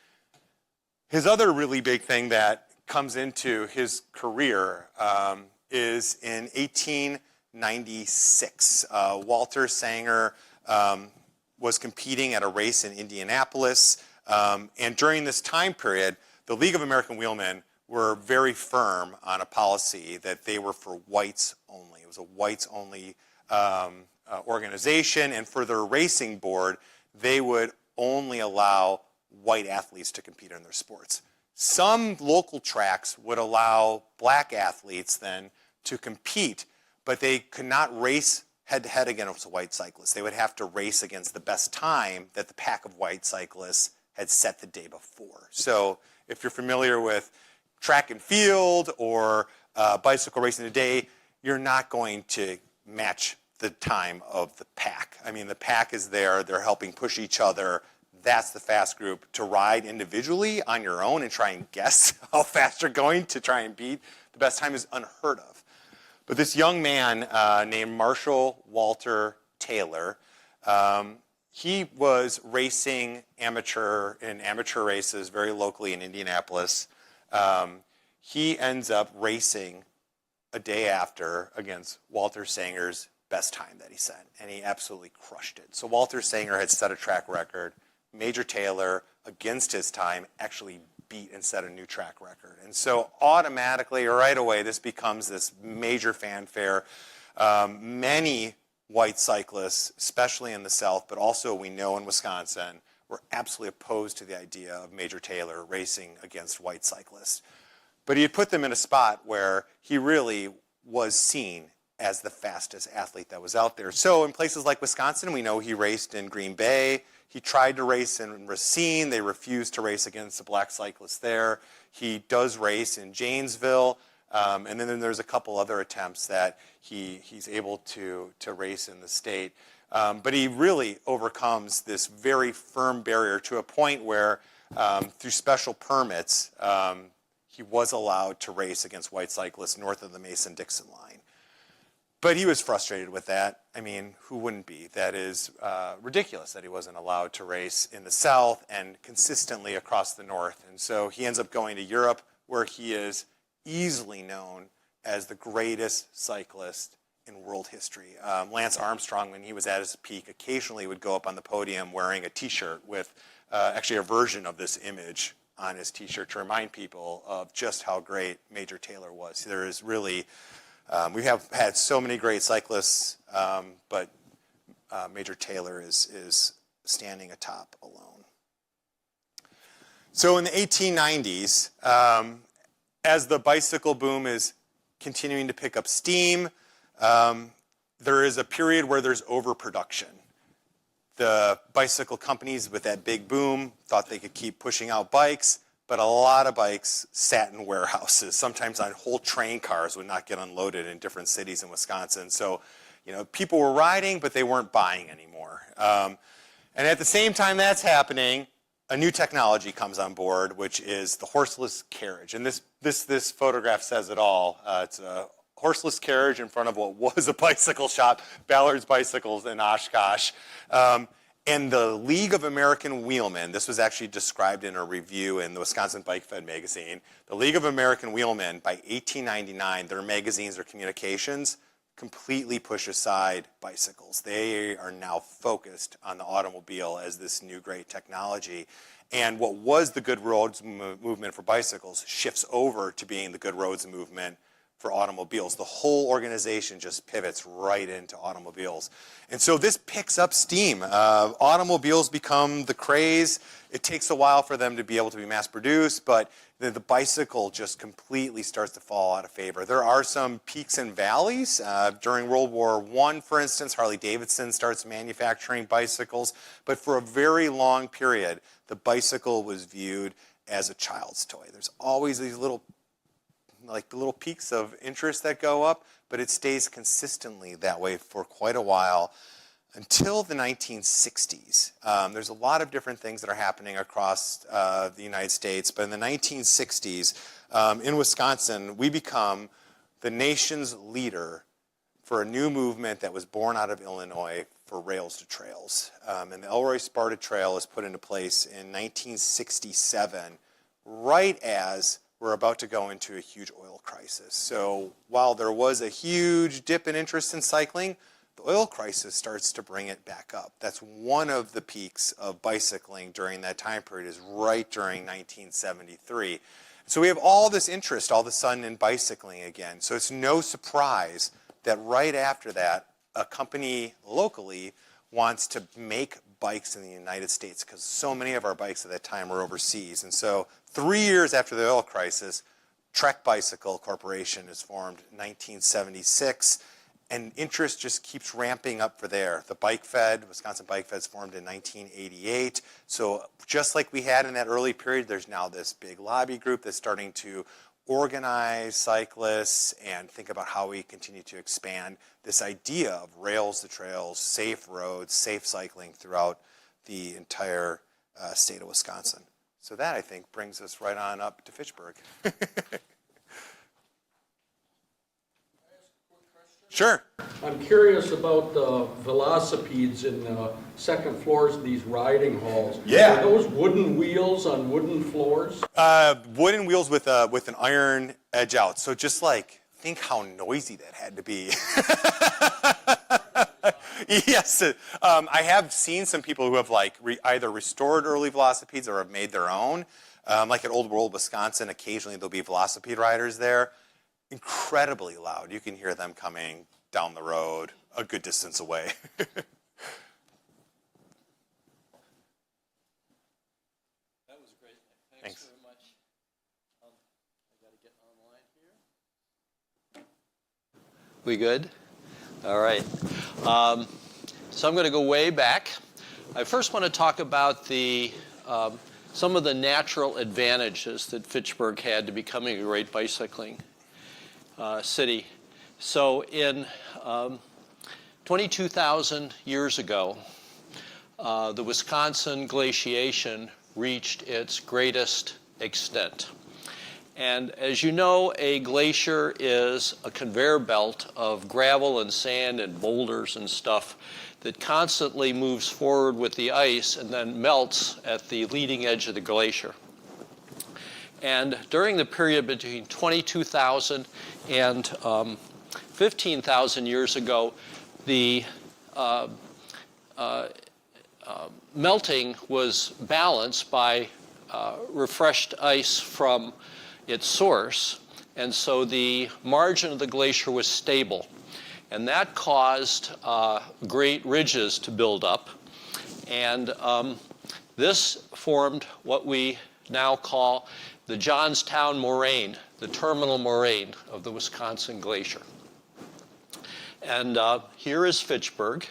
His other really big thing that comes into his career is in 1896. Walter Sanger was competing at a race in Indianapolis, and during this time period, the League of American Wheelmen were very firm on a policy that they were for whites only. It was a whites only organization, and for their racing board, they would only allow white athletes to compete in their sports. Some local tracks would allow black athletes then to compete, but they could not race head-to-head against white cyclists. They would have to race against the best time that the pack of white cyclists had set the day before. So if you're familiar with track and field or bicycle racing today, you're not going to match the time of the pack. I mean, the pack is there. They're helping push each other. That's the fast group. To ride individually on your own and try and guess how fast you're going to try and beat the best time is unheard of. But this young man named Marshall Walter Taylor, he was racing in amateur races very locally in Indianapolis. He ends up racing a day after against Walter Sanger's best time that he set, and he absolutely crushed it. So Walter Sanger had set a track record. Major Taylor, against his time, actually beat and set a new track record. And so automatically, right away, this becomes this major fanfare. Many white cyclists, especially in the South, but also we know in Wisconsin, were absolutely opposed to the idea of Major Taylor racing against white cyclists. But he had put them in a spot where he really was seen as the fastest athlete that was out there. So in places like Wisconsin, we know he raced in Green Bay. He tried to race in Racine. They refused to race against the black cyclists there. He does race in Janesville. And then there's a couple other attempts that he's able to race in the state. But he really overcomes this very firm barrier to a point where through special permits, he was allowed to race against white cyclists north of the Mason-Dixon line. But he was frustrated with that. I mean, who wouldn't be? That is ridiculous that he wasn't allowed to race in the South and consistently across the North. And so he ends up going to Europe, where he is easily known as the greatest cyclist in world history. Lance Armstrong, when he was at his peak, occasionally would go up on the podium wearing a T-shirt with actually a version of this image on his T-shirt to remind people of just how great Major Taylor was. There is really... we have had so many great cyclists, but Major Taylor is standing atop alone. So in the 1890s, as the bicycle boom is continuing to pick up steam, there is a period where there's overproduction. The bicycle companies with that big boom thought they could keep pushing out bikes, but a lot of bikes sat in warehouses. Sometimes on whole train cars would not get unloaded in different cities in Wisconsin. So, you know, people were riding, but they weren't buying anymore. And at the same time that's happening, a new technology comes on board, which is the horseless carriage. And this photograph says it all. It's a horseless carriage in front of what was a bicycle shop, Ballard's Bicycles in Oshkosh. And the League of American Wheelmen, this was actually described in a review in the Wisconsin Bike Fed magazine. The League of American Wheelmen, by 1899, their magazines, their communications, completely push aside bicycles. They are now focused on the automobile as this new great technology. And what was the good roads movement for bicycles shifts over to being the good roads movement for automobiles. The whole organization just pivots right into automobiles. And so this picks up steam. Automobiles become the craze. It takes a while for them to be able to be mass produced, but the bicycle just completely starts to fall out of favor. There are some peaks and valleys. During World War I, for instance, Harley-Davidson starts manufacturing bicycles. But for a very long period, the bicycle was viewed as a child's toy. There's always these little peaks of interest that go up, but it stays consistently that way for quite a while until the 1960s. There's a lot of different things that are happening across the United States, but in the 1960s, in Wisconsin, we become the nation's leader for a new movement that was born out of Illinois for rails to trails. And the Elroy-Sparta Trail was put into place in 1967, right as we're about to go into a huge oil crisis. So while there was a huge dip in interest in cycling, the oil crisis starts to bring it back up. That's one of the peaks of bicycling during that time period, is right during 1973. So we have all this interest all of a sudden in bicycling again. So it's no surprise that right after that, a company locally wants to make bikes in the United States, because so many of our bikes at that time were overseas. And so 3 years after the oil crisis, Trek Bicycle Corporation is formed in 1976. And interest just keeps ramping up for there. The Bike Fed, Wisconsin Bike Fed, is formed in 1988. So just like we had in that early period, there's now this big lobby group that's starting to organize cyclists and think about how we continue to expand this idea of rails to trails, safe roads, safe cycling throughout the entire state of Wisconsin. So that, I think, brings us right on up to Fitchburg. Sure. I'm curious about the velocipedes in the second floors of these riding halls. Yeah. Are those wooden wheels on wooden floors? Wooden wheels with an iron edge out. So just like, think how noisy that had to be. Yes. I have seen some people who have either restored early velocipedes or have made their own. Like at Old World, Wisconsin, occasionally there'll be velocipede riders there. Incredibly loud. You can hear them coming down the road a good distance away. That was great. Thanks very much. I got to get online here. We good? All right. So I'm going to go way back. I first want to talk about some of the natural advantages that Fitchburg had to becoming a great bicycling city. So in 22,000 years ago, the Wisconsin glaciation reached its greatest extent. And as you know, a glacier is a conveyor belt of gravel and sand and boulders and stuff that constantly moves forward with the ice and then melts at the leading edge of the glacier. And during the period between 22,000 and 15,000 years ago, the melting was balanced by refreshed ice from its source. And so the margin of the glacier was stable. And that caused great ridges to build up. And this formed what we now call the Johnstown Moraine, the terminal moraine of the Wisconsin Glacier. And here is Fitchburg.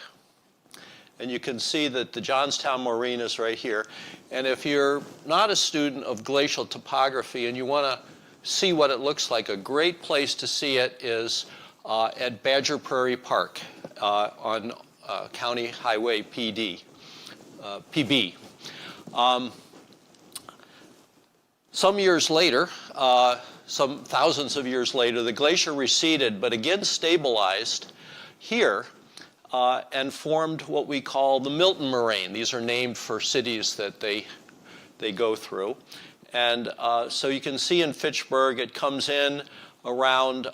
And you can see that the Johnstown Moraine is right here. And if you're not a student of glacial topography and you want to see what it looks like, a great place to see it is at Badger Prairie Park on County Highway PB. Some years later, some thousands of years later, the glacier receded, but again stabilized here and formed what we call the Milton Moraine. These are named for cities that they go through. And so you can see in Fitchburg, it comes in around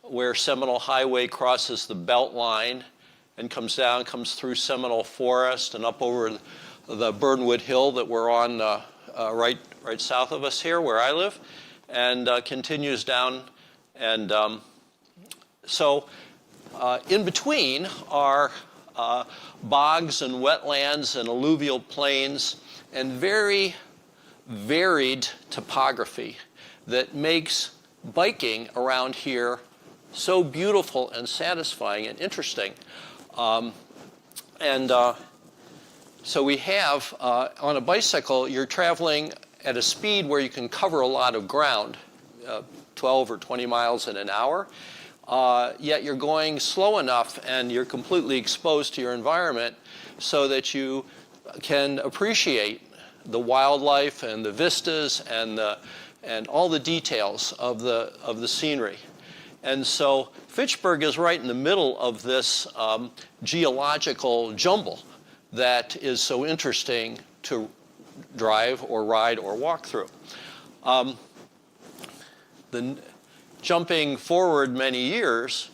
where Seminole Highway crosses the Belt Line and comes down, comes through Seminole Forest and up over the Burnwood Hill that we're on right south of us here, where I live, and continues down. And so in between are bogs and wetlands and alluvial plains and very varied topography that makes biking around here so beautiful and satisfying and interesting. So we have, on a bicycle, you're traveling at a speed where you can cover a lot of ground, 12 or 20 miles in an hour, yet you're going slow enough and you're completely exposed to your environment so that you can appreciate the wildlife and the vistas and all the details of the scenery. And so Fitchburg is right in the middle of this geological jumble that is so interesting to drive or ride or walk through. Jumping forward many years,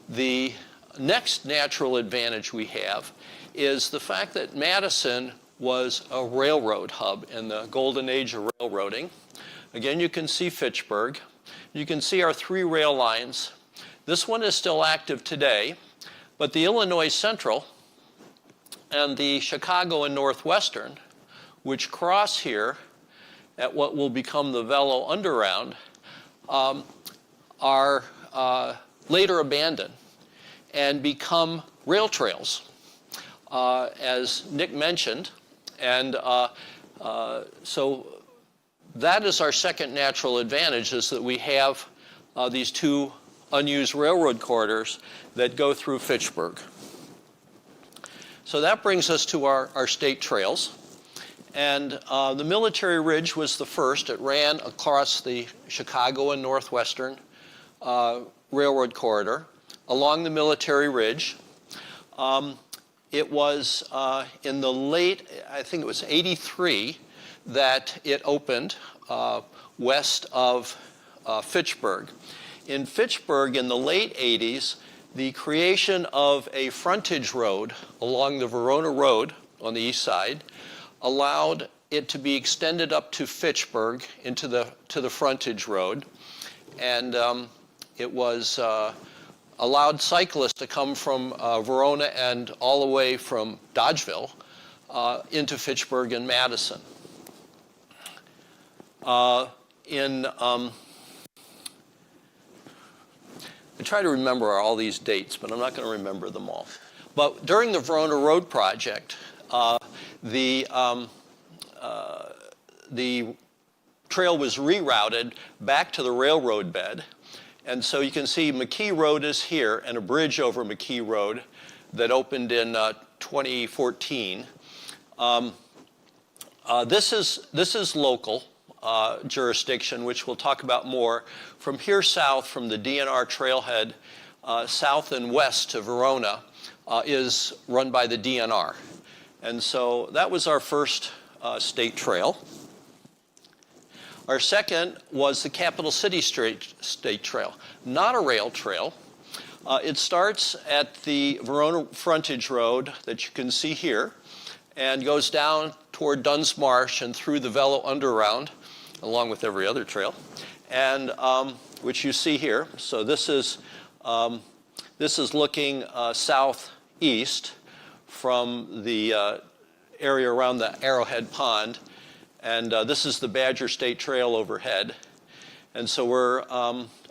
the next natural advantage we have is the fact that Madison was a railroad hub in the golden age of railroading. Again, you can see Fitchburg. You can see our 3 rail lines. This one is still active today, but the Illinois Central and the Chicago and Northwestern, which cross here at what will become the Velo Underground, are later abandoned and become rail trails, as Nick mentioned. And so that is our second natural advantage, is that we have these 2 unused railroad corridors that go through Fitchburg. So that brings us to our state trails. And the Military Ridge was the first. It ran across the Chicago and Northwestern railroad corridor along the Military Ridge. It was in the late, I think it was 83, that it opened west of Fitchburg. In Fitchburg in the late 80s, the creation of a frontage road along the Verona Road on the east side allowed it to be extended up to Fitchburg to the frontage road. And it was allowed cyclists to come from Verona and all the way from Dodgeville into Fitchburg and Madison. I try to remember all these dates, but I'm not going to remember them all. But during the Verona Road project, the trail was rerouted back to the railroad bed. And so you can see McKee Road is here, and a bridge over McKee Road that opened in 2014. This is local jurisdiction, which we'll talk about more. From here south, from the DNR trailhead, south and west to Verona, is run by the DNR. And so that was our first state trail. Our second was the Capital City State Trail, not a rail trail. It starts at the Verona Frontage Road that you can see here and goes down toward Dunn's Marsh and through the Velo Underground, along with every other trail, and which you see here. So this is looking southeast from the area around the Arrowhead Pond, and this is the Badger State Trail overhead. And so we're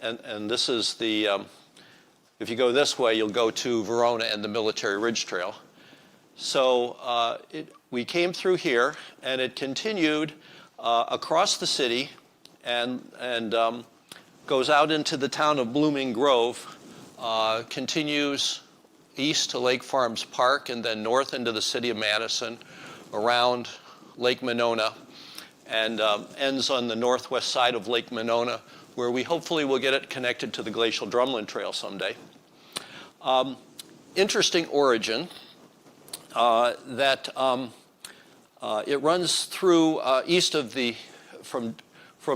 and this is the if you go this way, you'll go to Verona and the Military Ridge Trail. So we came through here, and it continued across the city and goes out into the town of Blooming Grove, continues east to Lake Farms Park, and then north into the city of Madison, around Lake Monona, and ends on the northwest side of Lake Monona, where we hopefully will get it connected to the Glacial Drumlin Trail someday. Interesting origin, that it runs through east of the, from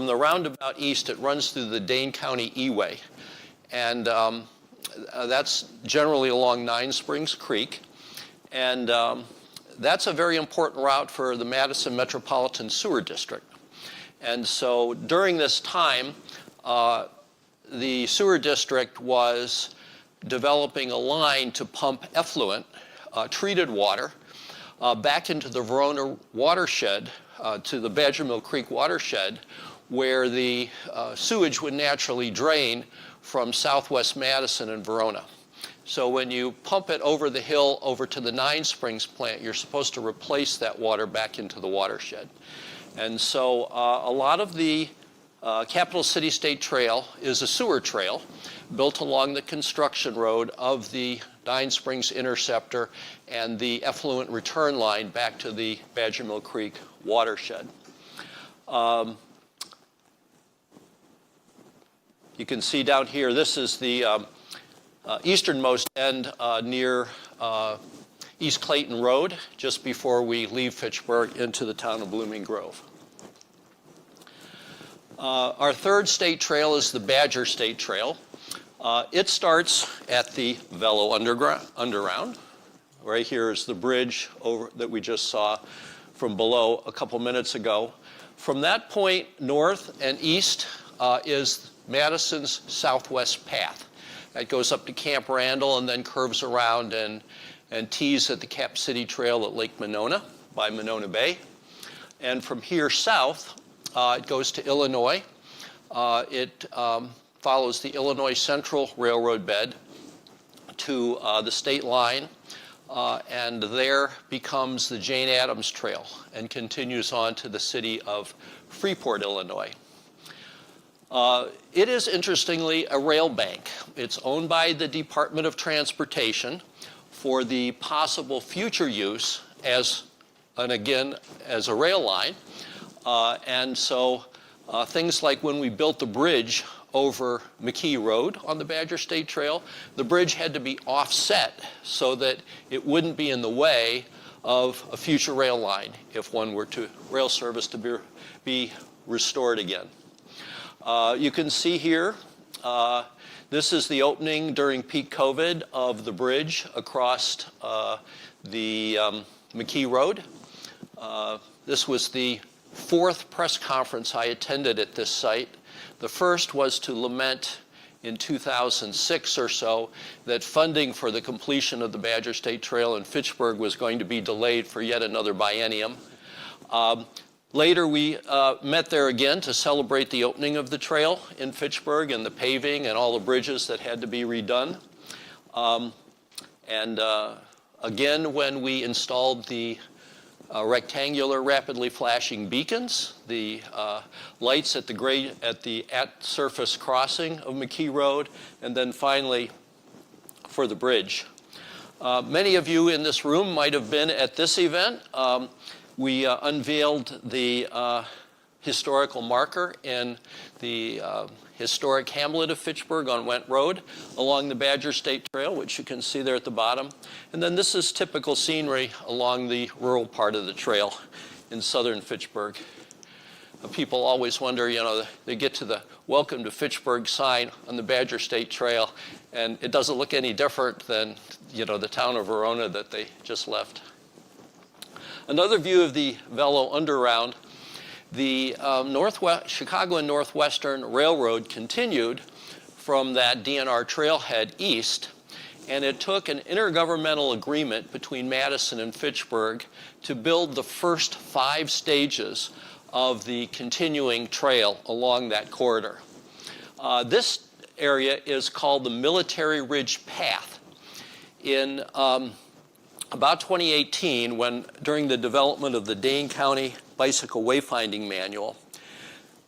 the roundabout east, it runs through the Dane County E-Way. And that's generally along Nine Springs Creek. And that's a very important route for the Madison Metropolitan Sewer District. And so during this time, the sewer district was developing a line to pump effluent, treated water, back into the Verona watershed to the Badger Mill Creek watershed, where the sewage would naturally drain from southwest Madison and Verona. So when you pump it over the hill over to the Nine Springs plant, you're supposed to replace that water back into the watershed. And so a lot of the Capital City State Trail is a sewer trail built along the construction road of the Nine Springs Interceptor and the effluent return line back to the Badger Mill Creek watershed. You can see down here, this is the easternmost end near East Clayton Road, just before we leave Fitchburg into the town of Blooming Grove. Our third state trail is the Badger State Trail. It starts at the Velo Underground. Right here is the bridge that we just saw from below a couple minutes ago. From that point north and east is Madison's Southwest Path. That goes up to Camp Randall and then curves around and tees at the Cap City Trail at Lake Monona by Monona Bay. And from here south, it goes to Illinois. It follows the Illinois Central Railroad bed to the state line, and there becomes the Jane Addams Trail and continues on to the city of Freeport, Illinois. It is, interestingly, a rail bank. It's owned by the Department of Transportation for the possible future use as a rail line. And so things like when we built the bridge over McKee Road on the Badger State Trail, the bridge had to be offset so that it wouldn't be in the way of a future rail line if rail service to be restored again. You can see here, this is the opening during peak COVID of the bridge across the McKee Road. This was the fourth press conference I attended at this site. The first was to lament in 2006 or so that funding for the completion of the Badger State Trail in Fitchburg was going to be delayed for yet another biennium. Later, we met there again to celebrate the opening of the trail in Fitchburg and the paving and all the bridges that had to be redone. Again, when we installed the rectangular rapidly flashing beacons, the lights at the at-surface crossing of McKee Road, and then finally for the bridge. Many of you in this room might have been at this event. We unveiled the historical marker in the historic hamlet of Fitchburg on Went Road along the Badger State Trail, which you can see there at the bottom. And then this is typical scenery along the rural part of the trail in southern Fitchburg. People always wonder, they get to the Welcome to Fitchburg sign on the Badger State Trail, and it doesn't look any different than, the town of Verona that they just left. Another view of the Velo Underground, the Chicago and Northwestern Railroad continued from that DNR trailhead east, and it took an intergovernmental agreement between Madison and Fitchburg to build the first 5 stages of the continuing trail along that corridor. This area is called the Military Ridge Path. In about 2018, during the development of the Dane County Bicycle Wayfinding Manual,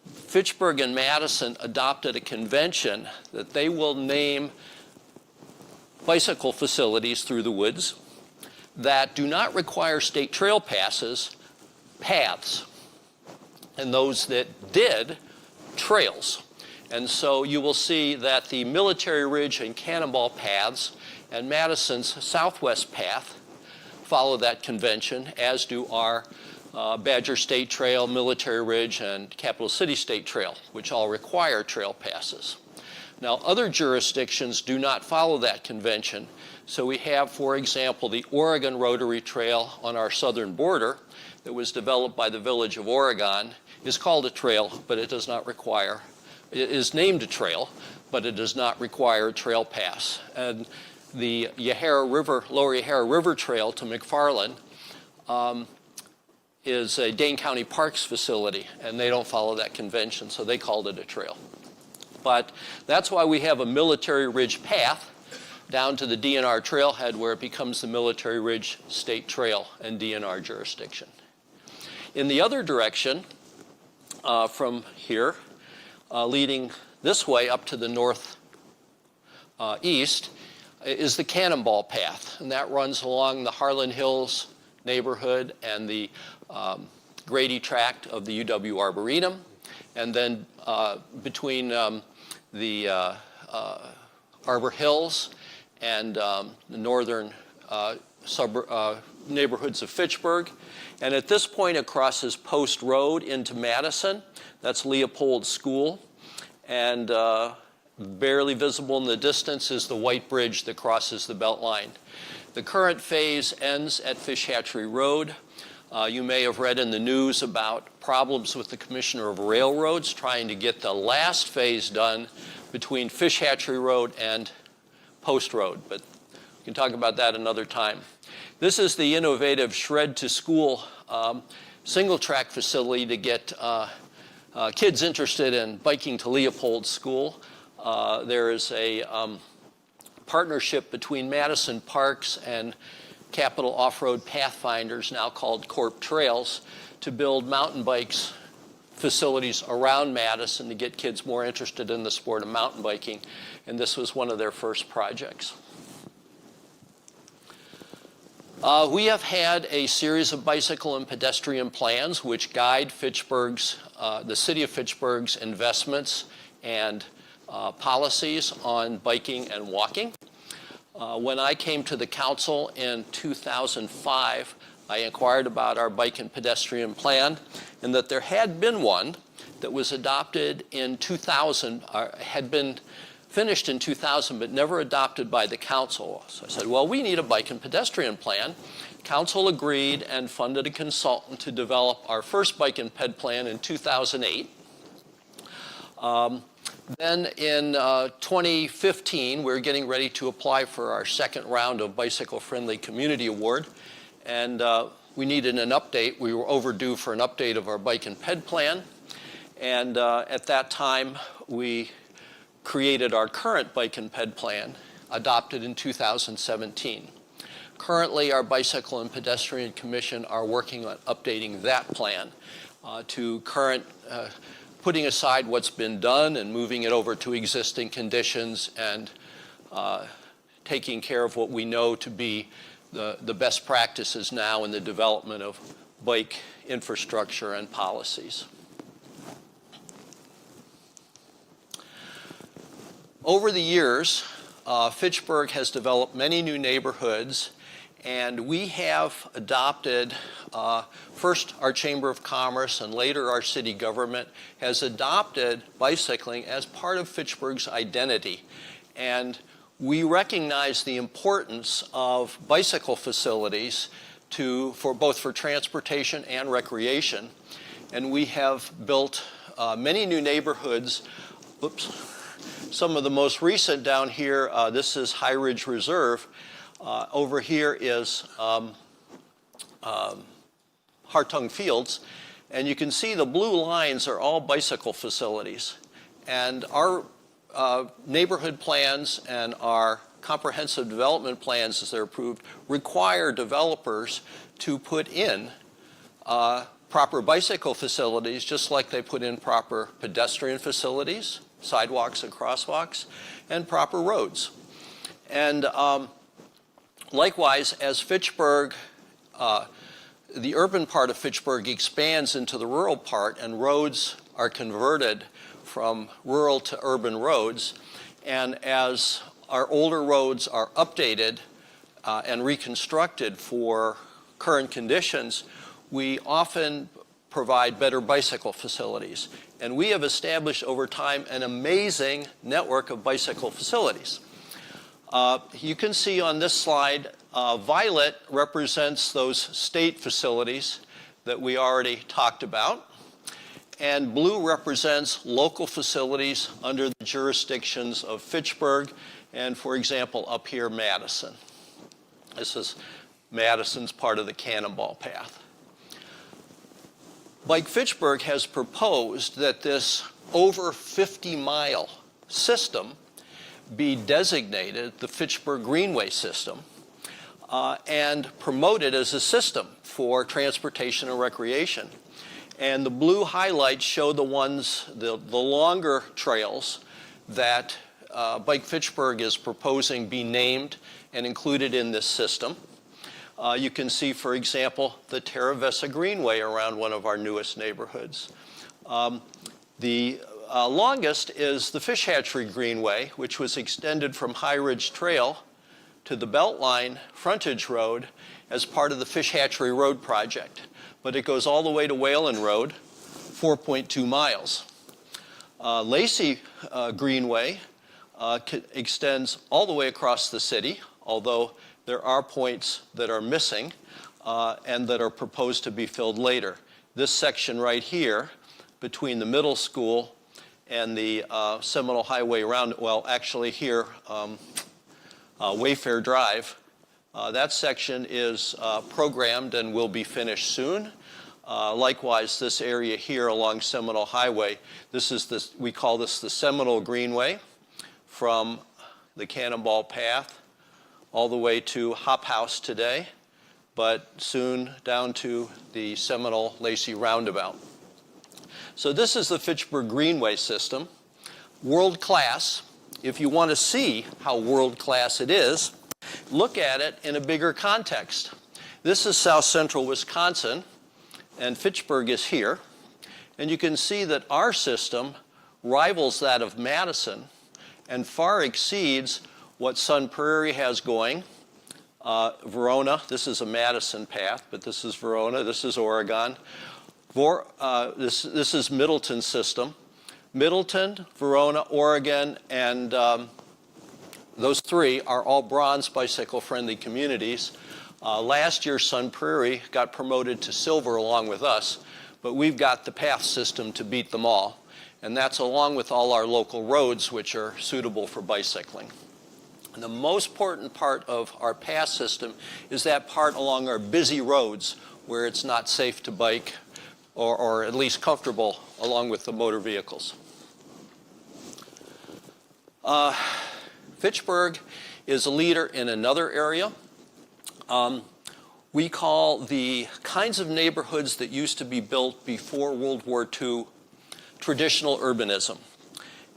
Fitchburg and Madison adopted a convention that they will name bicycle facilities through the woods that do not require state trail passes, paths, and those that did, trails. And so you will see that the Military Ridge and Cannonball paths and Madison's Southwest Path follow that convention, as do our Badger State Trail, Military Ridge, and Capital City State Trail, which all require trail passes. Now, other jurisdictions do not follow that convention. So we have, for example, the Oregon Rotary Trail on our southern border that was developed by the Village of Oregon, is called a trail, but it does not require, it is named a trail, but it does not require a trail pass. And the Lower Yahara River Trail to McFarland is a Dane County Parks facility, and they don't follow that convention, so they called it a trail. But that's why we have a Military Ridge path down to the DNR trailhead where it becomes the Military Ridge State Trail and DNR jurisdiction. In the other direction, from here, leading this way up to the northeast, is the Cannonball Path, and that runs along the Harlan Hills neighborhood and the Grady tract of the UW Arboretum, and then between the Arbor Hills and the northern neighborhoods of Fitchburg. And at this point, it crosses Post Road into Madison. That's Leopold School. And barely visible in the distance is the white bridge that crosses the Beltline. The current phase ends at Fish Hatchery Road. You may have read in the news about problems with the Commissioner of Railroads trying to get the last phase done between Fish Hatchery Road and Post Road, but we can talk about that another time. This is the innovative Shred to School single track facility to get kids interested in biking to Leopold School. There is a partnership between Madison Parks and Capital Off-Road Pathfinders, now called Corp Trails, to build mountain bikes facilities around Madison to get kids more interested in the sport of mountain biking, and this was one of their first projects. We have had a series of bicycle and pedestrian plans which guide Fitchburg's, the city of Fitchburg's investments and policies on biking and walking. When I came to the council in 2005, I inquired about our bike and pedestrian plan, and that there had been one that was adopted in 2000, had been finished in 2000, but never adopted by the council. So I said, well, we need a bike and pedestrian plan. Council agreed and funded a consultant to develop our first bike and ped plan in 2008. Then in 2015, we were getting ready to apply for our second round of Bicycle Friendly Community Award, and we needed an update. We were overdue for an update of our bike and ped plan, and at that time, we created our current bike and ped plan, adopted in 2017. Currently, our Bicycle and Pedestrian Commission are working on updating that plan to current, putting aside what's been done and moving it over to existing conditions and taking care of what we know to be the best practices now in the development of bike infrastructure and policies. Over the years, Fitchburg has developed many new neighborhoods, and we have adopted, first our Chamber of Commerce and later our city government has adopted bicycling as part of Fitchburg's identity. And we recognize the importance of bicycle facilities both for transportation and recreation. And we have built many new neighborhoods. Oops. Some of the most recent down here, this is High Ridge Reserve. Over here is Hartung Fields. And you can see the blue lines are all bicycle facilities. And our neighborhood plans and our comprehensive development plans, as they're approved, require developers to put in proper bicycle facilities, just like they put in proper pedestrian facilities, sidewalks and crosswalks, and proper roads. And likewise, as Fitchburg, the urban part of Fitchburg expands into the rural part and roads are converted from rural to urban roads, and as our older roads are updated and reconstructed for current conditions, we often provide better bicycle facilities. And we have established over time an amazing network of bicycle facilities. You can see on this slide, violet represents those state facilities that we already talked about. And blue represents local facilities under the jurisdictions of Fitchburg and, for example, up here, Madison. This is Madison's part of the Cannonball Path. Bike Fitchburg has proposed that this over 50-mile system be designated the Fitchburg Greenway system and promoted as a system for transportation and recreation. And the blue highlights show the longer trails that Bike Fitchburg is proposing be named and included in this system. You can see, for example, the Terravessa Greenway around one of our newest neighborhoods. The longest is the Fish Hatchery Greenway, which was extended from High Ridge Trail to the Beltline Frontage Road as part of the Fish Hatchery Road project. But it goes all the way to Whalen Road, 4.2 miles. Lacey Greenway extends all the way across the city, although there are points that are missing and that are proposed to be filled later. This section right here, between the middle school and the Seminole Highway around, well, actually here, Wayfair Drive, that section is programmed and will be finished soon. Likewise, this area here along Seminole Highway, we call this the Seminole Greenway from the Cannonball Path all the way to Hop House today, but soon down to the Seminole Lacey Roundabout. So this is the Fitchburg Greenway system, world class. If you want to see how world class it is, look at it in a bigger context. This is south central Wisconsin, and Fitchburg is here. And you can see that our system rivals that of Madison and far exceeds what Sun Prairie has going. Verona, this is a Madison path, but this is Verona, this is Oregon. This is Middleton's system. Middleton, Verona, Oregon, and those three are all bronze bicycle-friendly communities. Last year, Sun Prairie got promoted to silver along with us, but we've got the path system to beat them all. And that's along with all our local roads, which are suitable for bicycling. And the most important part of our path system is that part along our busy roads where it's not safe to bike or at least comfortable along with the motor vehicles. Fitchburg is a leader in another area. We call the kinds of neighborhoods that used to be built before World War II traditional urbanism.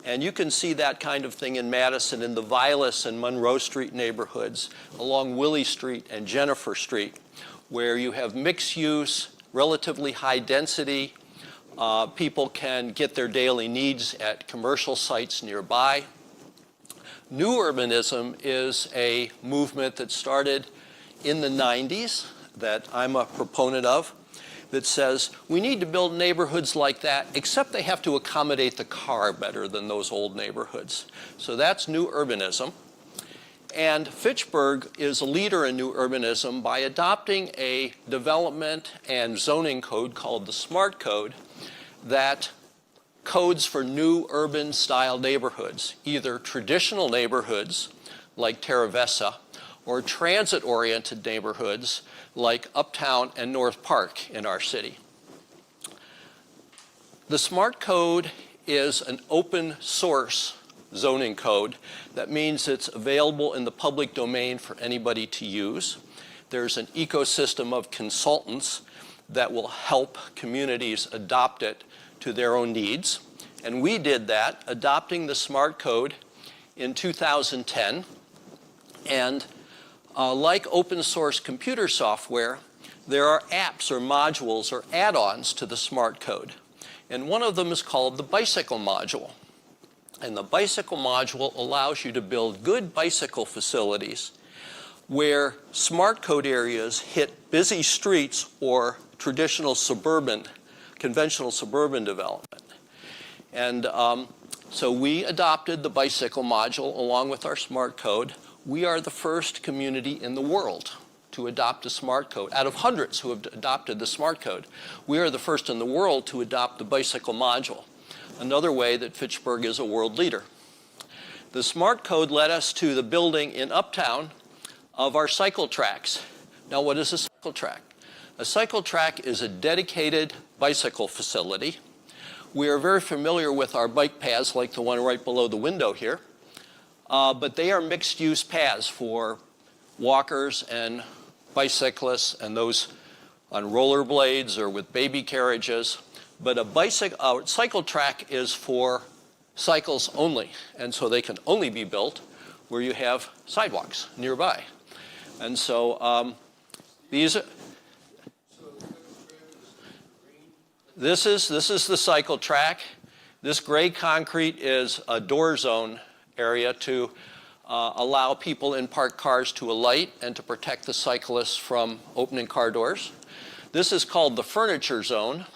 And you can see that kind of thing in Madison in the Vilas and Monroe Street neighborhoods, along Willie Street and Jennifer Street, where you have mixed use, relatively high density. People can get their daily needs at commercial sites nearby. New urbanism is a movement that started in the 90s that I'm a proponent of, that says we need to build neighborhoods like that, except they have to accommodate the car better than those old neighborhoods. So that's new urbanism. And Fitchburg is a leader in new urbanism by adopting a development and zoning code called the SMART Code that codes for new urban style neighborhoods, either traditional neighborhoods like Terravessa or transit-oriented neighborhoods like Uptown and North Park in our city. The SMART Code is an open source zoning code. That means it's available in the public domain for anybody to use. There's an ecosystem of consultants that will help communities adopt it to their own needs. And we did that, adopting the SMART Code in 2010. And like open source computer software, there are apps or modules or add-ons to the SMART Code. And one of them is called the bicycle module. And the bicycle module allows you to build good bicycle facilities where SMART Code areas hit busy streets or traditional suburban, conventional suburban development. And so we adopted the bicycle module along with our SMART Code. We are the first community in the world to adopt a SMART Code. Out of hundreds who have adopted the SMART Code, we are the first in the world to adopt the bicycle module. Another way that Fitchburg is a world leader. The SMART Code led us to the building in Uptown of our cycle tracks. Now, what is a cycle track? A cycle track is a dedicated bicycle facility. We are very familiar with our bike paths like the one right below the window here, but they are mixed-use paths for walkers and bicyclists and those on rollerblades or with baby carriages. But a cycle track is for cycles only, and so they can only be built where you have sidewalks nearby. And so this is the cycle track. This gray concrete is a door zone area to allow people in parked cars to alight and to protect the cyclists from opening car doors. This is called the furniture zone,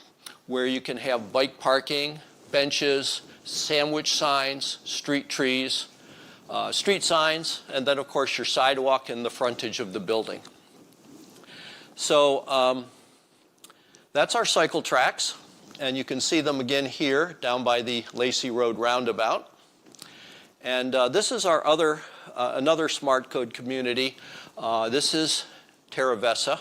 where you can have bike parking, benches, sandwich signs, street trees, street signs, and then of course your sidewalk and the frontage of the building. So that's our cycle tracks, and you can see them again here down by the Lacey Road roundabout. And this is our another smart code community. This is Terra Vesa.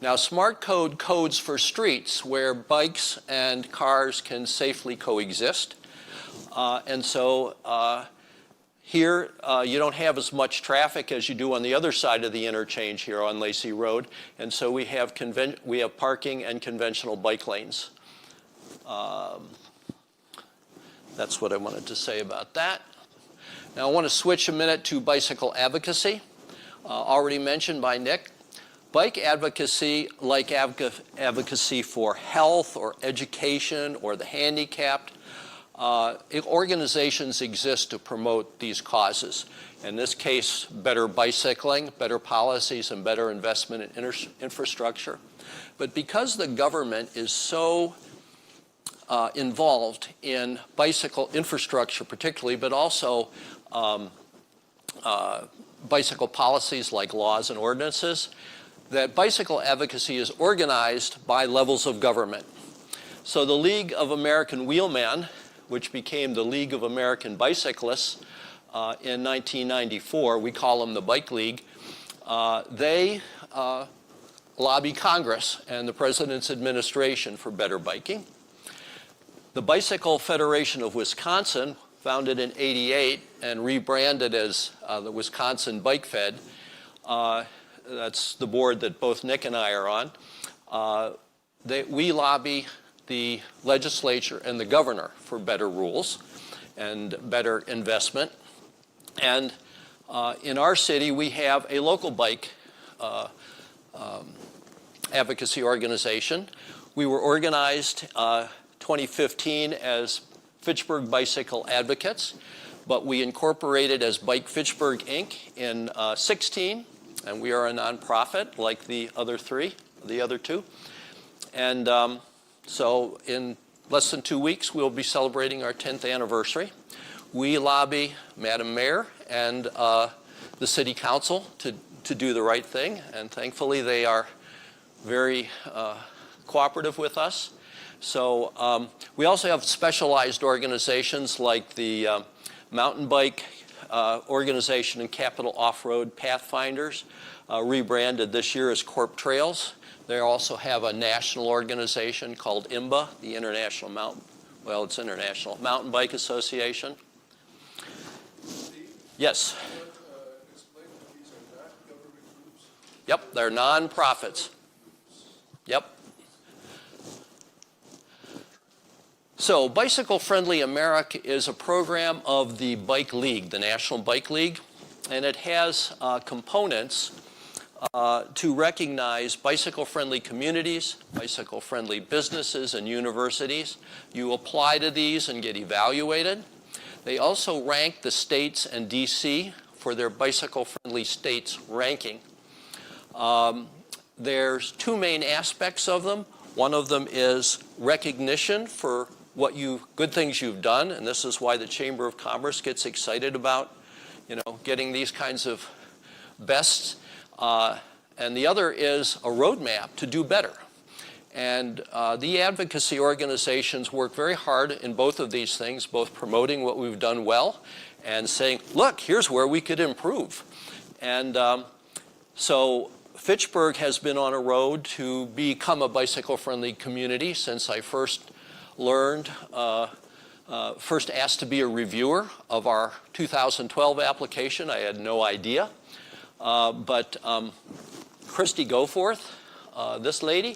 Now, smart code codes for streets where bikes and cars can safely coexist. And so here you don't have as much traffic as you do on the other side of the interchange here on Lacey Road. And so we have parking and conventional bike lanes. That's what I wanted to say about that. Now I want to switch a minute to bicycle advocacy, already mentioned by Nick. Bike advocacy, like advocacy for health or education or the handicapped, organizations exist to promote these causes. In this case, better bicycling, better policies, and better investment in infrastructure. But because the government is so involved in bicycle infrastructure particularly, but also bicycle policies like laws and ordinances, that bicycle advocacy is organized by levels of government. So the League of American Wheelmen, which became the League of American Bicyclists in 1994, we call them the Bike League, they lobby Congress and the President's administration for better biking. The Bicycle Federation of Wisconsin, founded in '88 and rebranded as the Wisconsin Bike Fed, that's the board that both Nick and I are on. We lobby the legislature and the governor for better rules and better investment. And in our city, we have a local bike advocacy organization. We were organized 2015 as Fitchburg Bicycle Advocates, but we incorporated as Bike Fitchburg, Inc. in 16. And we are a nonprofit like the other two. And so in less than 2 weeks, we'll be celebrating our 10th anniversary. We lobby Madam Mayor and the City Council to do the right thing. And thankfully, they are very cooperative with us. So we also have specialized organizations like the Mountain Bike organization and Capital Off-Road Pathfinders, rebranded this year as Corp Trails. They also have a national organization called IMBA, the International Mountain Bike Association. Yes. Explain that these are not government groups. Yep, they're nonprofits. Yep. So Bicycle Friendly America is a program of the Bike League, the National Bike League, and it has components to recognize bicycle-friendly communities, bicycle-friendly businesses and universities. You apply to these and get evaluated. They also rank the states and DC for their bicycle-friendly states ranking. There's two main aspects of them. One of them is recognition for good things you've done, and this is why the Chamber of Commerce gets excited about, getting these kinds of bests. And the other is a roadmap to do better. And the advocacy organizations work very hard in both of these things, both promoting what we've done well and saying, look, here's where we could improve. And so Fitchburg has been on a road to become a bicycle-friendly community since I first learned, first asked to be a reviewer of our 2012 application. I had no idea. But Christy Goforth, this lady,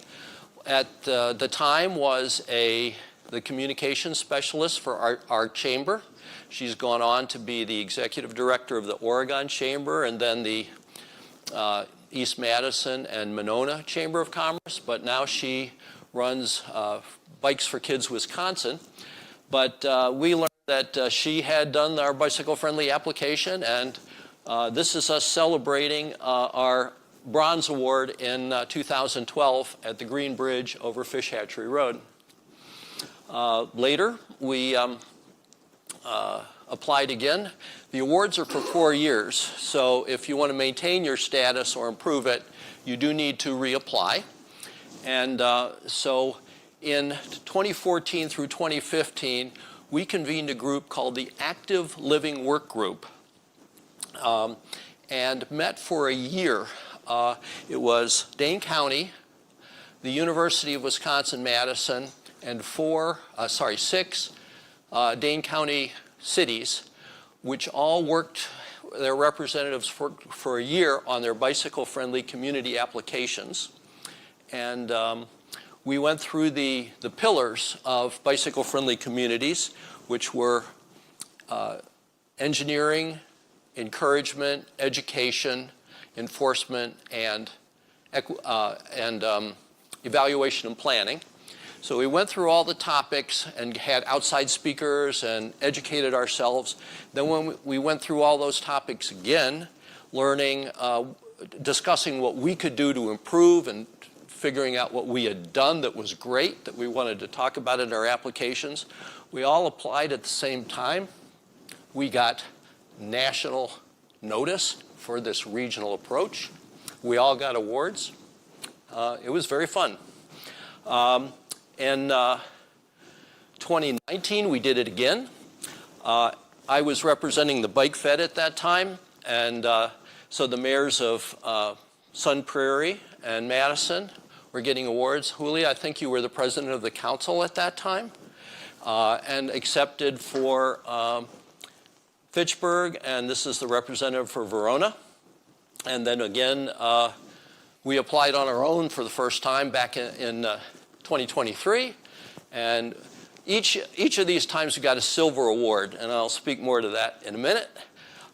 at the time was the communications specialist for our chamber. She's gone on to be the executive director of the Oregon Chamber and then the East Madison and Monona Chamber of Commerce, but now she runs Bikes for Kids Wisconsin. But we learned that she had done our bicycle-friendly application, and this is us celebrating our Bronze Award in 2012 at the Green Bridge over Fish Hatchery Road. Later, we applied again. The awards are for 4 years, so if you want to maintain your status or improve it, you do need to reapply. And so in 2014 through 2015, we convened a group called the Active Living Work Group and met for a year. It was Dane County, the University of Wisconsin-Madison, and 6 Dane County cities, which all worked, their representatives for a year on their bicycle-friendly community applications. And we went through the pillars of bicycle-friendly communities, which were engineering, encouragement, education, enforcement, and evaluation and planning. So we went through all the topics and had outside speakers and educated ourselves. Then when we went through all those topics again, learning, discussing what we could do to improve and figuring out what we had done that was great, that we wanted to talk about in our applications. We all applied at the same time. We got national notice for this regional approach. We all got awards. It was very fun. In 2019, we did it again. I was representing the Bike Fed at that time, and so the mayors of Sun Prairie and Madison were getting awards. Julie, I think you were the president of the council at that time, and accepted for Fitchburg, and this is the representative for Verona. And then again, we applied on our own for the first time back in 2023, and each of these times we got a silver award, and I'll speak more to that in a minute.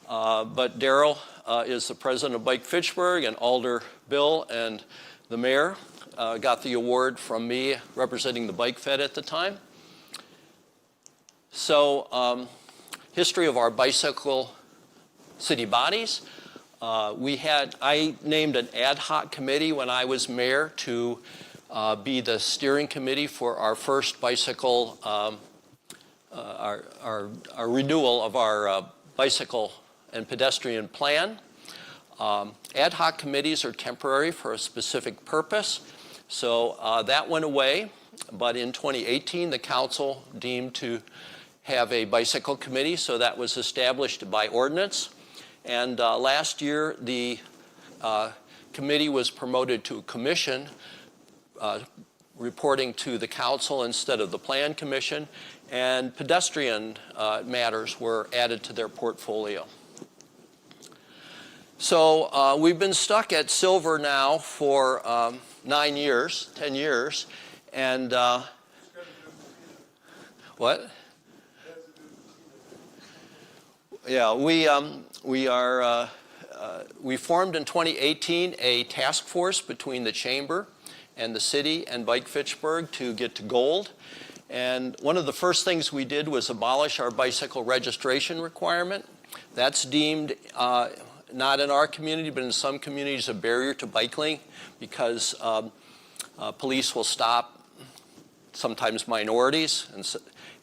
But Daryl is the president of Bike Fitchburg, and Alder Bill and the mayor got the award from me representing the Bike Fed at the time. So history of our bicycle city bodies. I named an ad hoc committee when I was mayor to be the steering committee for our first bicycle, our renewal of our bicycle and pedestrian plan. Ad hoc committees are temporary for a specific purpose, so that went away. But in 2018, the council deemed to have a bicycle committee, so that was established by ordinance. And last year, the committee was promoted to a commission, reporting to the council instead of the plan commission, and pedestrian matters were added to their portfolio. So we've been stuck at silver now for 10 years, and what? Yeah, we formed in 2018 a task force between the chamber and the city and Bike Fitchburg to get to gold. And one of the first things we did was abolish our bicycle registration requirement. That's deemed, not in our community, but in some communities, a barrier to biking because police will stop sometimes minorities and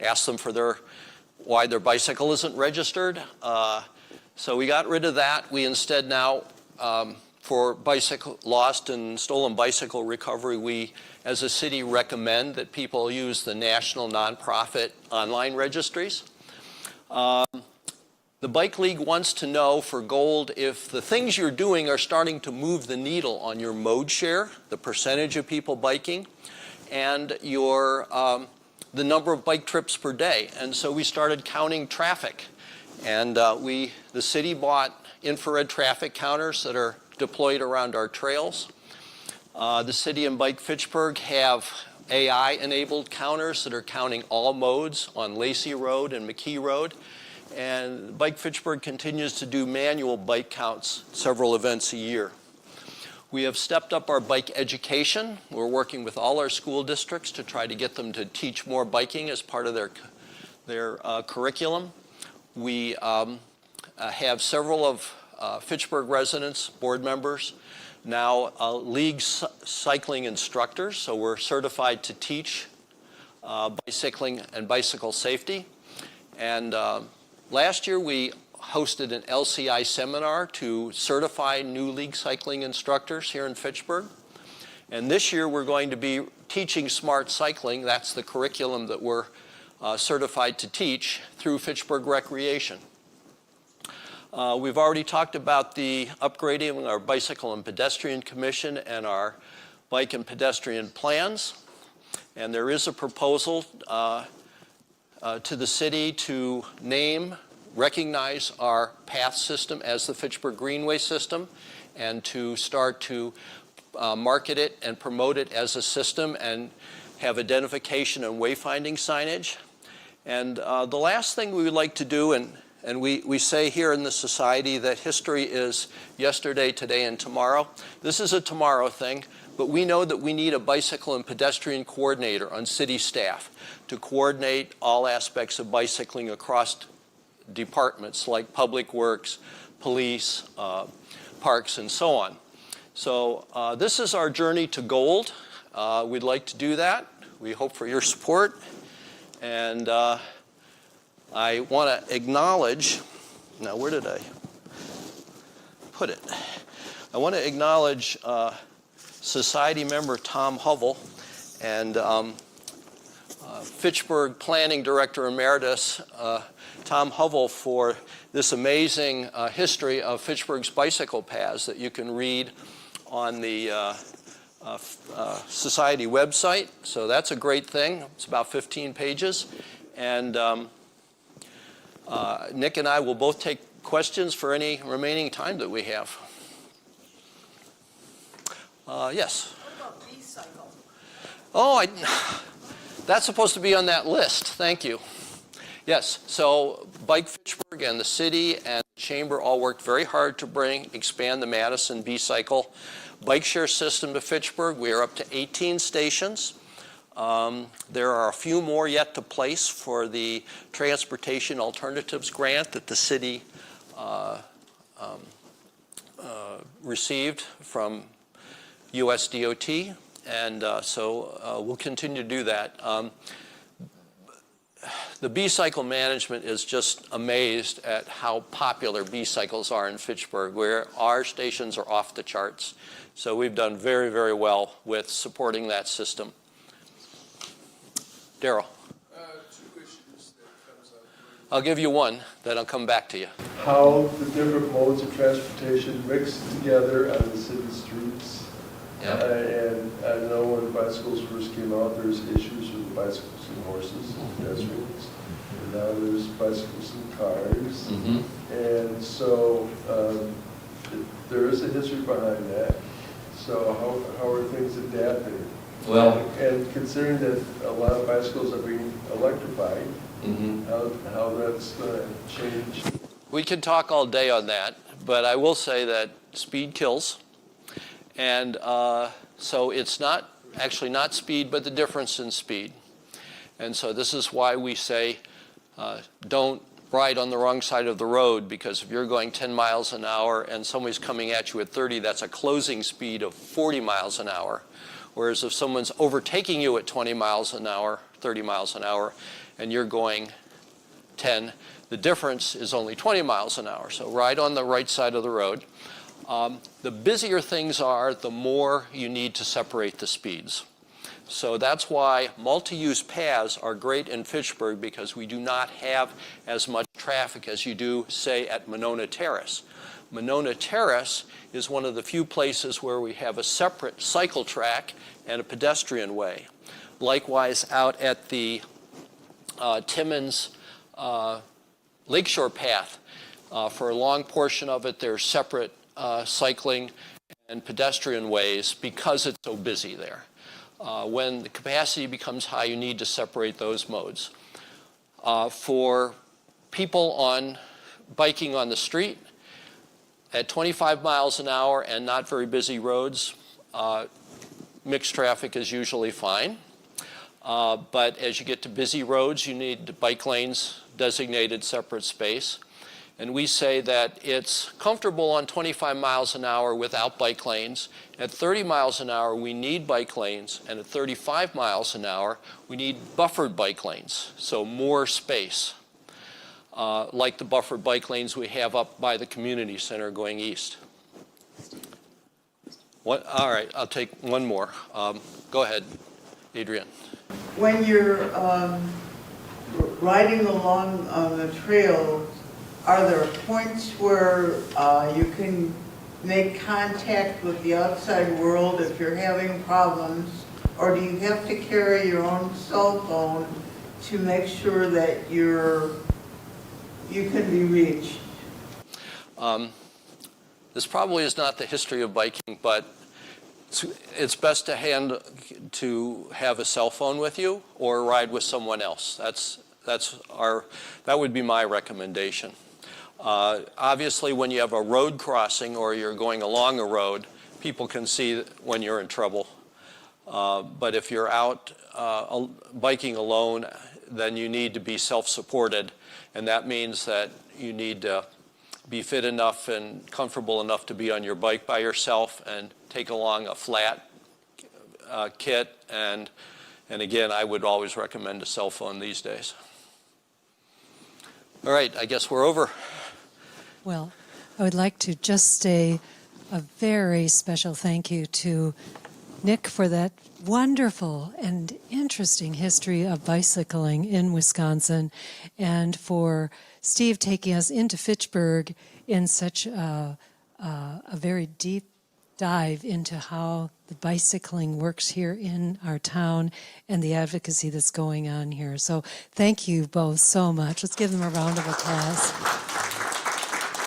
ask them for why their bicycle isn't registered. So we got rid of that. We instead now, for lost and stolen bicycle recovery, we as a city recommend that people use the national nonprofit online registries. The The Bike League wants to know for gold if the things you're doing are starting to move the needle on your mode share, the percentage of people biking, and your the number of bike trips per day. And so we started counting traffic. And the city bought infrared traffic counters that are deployed around our trails. The city and Bike Fitchburg have AI-enabled counters that are counting all modes on Lacey Road and McKee Road. And Bike Fitchburg continues to do manual bike counts, several events a year. We have stepped up our bike education. We're working with all our school districts to try to get them to teach more biking as part of their curriculum. We have several of Fitchburg residents, board members, now league cycling instructors, so we're certified to teach bicycling and bicycle safety. And last year we hosted an LCI seminar to certify new league cycling instructors here in Fitchburg. And this year we're going to be teaching smart cycling. That's the curriculum that we're certified to teach through Fitchburg Recreation. We've already talked about the upgrading of our Bicycle and Pedestrian Commission and our bike and pedestrian plans. And there is a proposal to the city to recognize our path system as the Fitchburg Greenway system and to start to market it and promote it as a system and have identification and wayfinding signage. And the last thing we would like to do, and we say here in the society that history is yesterday, today, and tomorrow. This is a tomorrow thing, but we know that we need a bicycle and pedestrian coordinator on city staff to coordinate all aspects of bicycling across departments like public works, police, parks, and so on. So this is our journey to gold. We'd like to do that. We hope for your support. And I want to acknowledge, now where did I put it? I want to acknowledge society member Tom Hovell and Fitchburg Planning Director Emeritus Tom Hovell for this amazing history of Fitchburg's bicycle paths that you can read on the society website. So that's a great thing. It's about 15 pages. And Nick and I will both take questions for any remaining time that we have. Yes? What about B-cycle? Oh, that's supposed to be on that list. Thank you. Yes, so Bike Fitchburg and the city and the chamber all worked very hard to expand the Madison B-cycle bike share system to Fitchburg. We are up to 18 stations. There are a few more yet to place for the Transportation Alternatives Grant that the city received from USDOT, and so we'll continue to do that. The B-cycle management is just amazed at how popular B-cycles are in Fitchburg, where our stations are off the charts. So we've done very, very well with supporting that system. Daryl. Two issues that comes up. I'll give you one, then I'll come back to you. How the different modes of transportation mix together on the city streets. Yep. And I know when bicycles first came out, there's issues with bicycles and horses and pedestrians. And now there's bicycles and cars. And so there is a history behind that. So how are things adapting? Well, And considering that a lot of bicycles are being electrified, how that's going to change? we could talk all day on that, but I will say that speed kills. And so it's not actually not speed, but the difference in speed. And so this is why we say don't ride on the wrong side of the road, because if you're going 10 miles an hour and somebody's coming at you at 30, that's a closing speed of 40 miles an hour. Whereas if someone's overtaking you at 20 miles an hour, 30 miles an hour, and you're going 10, the difference is only 20 miles an hour. So ride on the right side of the road. The busier things are, the more you need to separate the speeds. So that's why multi-use paths are great in Fitchburg, because we do not have as much traffic as you do, say, at Monona Terrace. Monona Terrace is one of the few places where we have a separate cycle track and a pedestrian way. Likewise, out at the Timmins Lakeshore Path, for a long portion of it, there's separate cycling and pedestrian ways because it's so busy there. When the capacity becomes high, you need to separate those modes. For people biking on the street, at 25 miles an hour and not very busy roads, mixed traffic is usually fine. But as you get to busy roads, you need bike lanes, designated separate space. And we say that it's comfortable on 25 miles an hour without bike lanes. At 30 miles an hour, we need bike lanes. And at 35 miles an hour, we need buffered bike lanes, so more space, like the buffered bike lanes we have up by the community center going east. All right, I'll take one more. Go ahead, Adrian. When you're riding along on the trail, are there points where you can make contact with the outside world if you're having problems? Or do you have to carry your own cell phone to make sure that you can be reached? This probably is not the history of biking, but it's best to have a cell phone with you or ride with someone else. That would be my recommendation. Obviously, when you have a road crossing or you're going along a road, people can see when you're in trouble. But if you're out biking alone, then you need to be self-supported, and that means that you need to be fit enough and comfortable enough to be on your bike by yourself and take along a flat kit. And again, I would always recommend a cell phone these days. All right, I guess we're over. Well, I would like to just say a very special thank you to Nick for that wonderful and interesting history of bicycling in Wisconsin, and for Steve taking us into Fitchburg in such a very deep dive into how the bicycling works here in our town and the advocacy that's going on here. So thank you both so much. Let's give them a round of applause.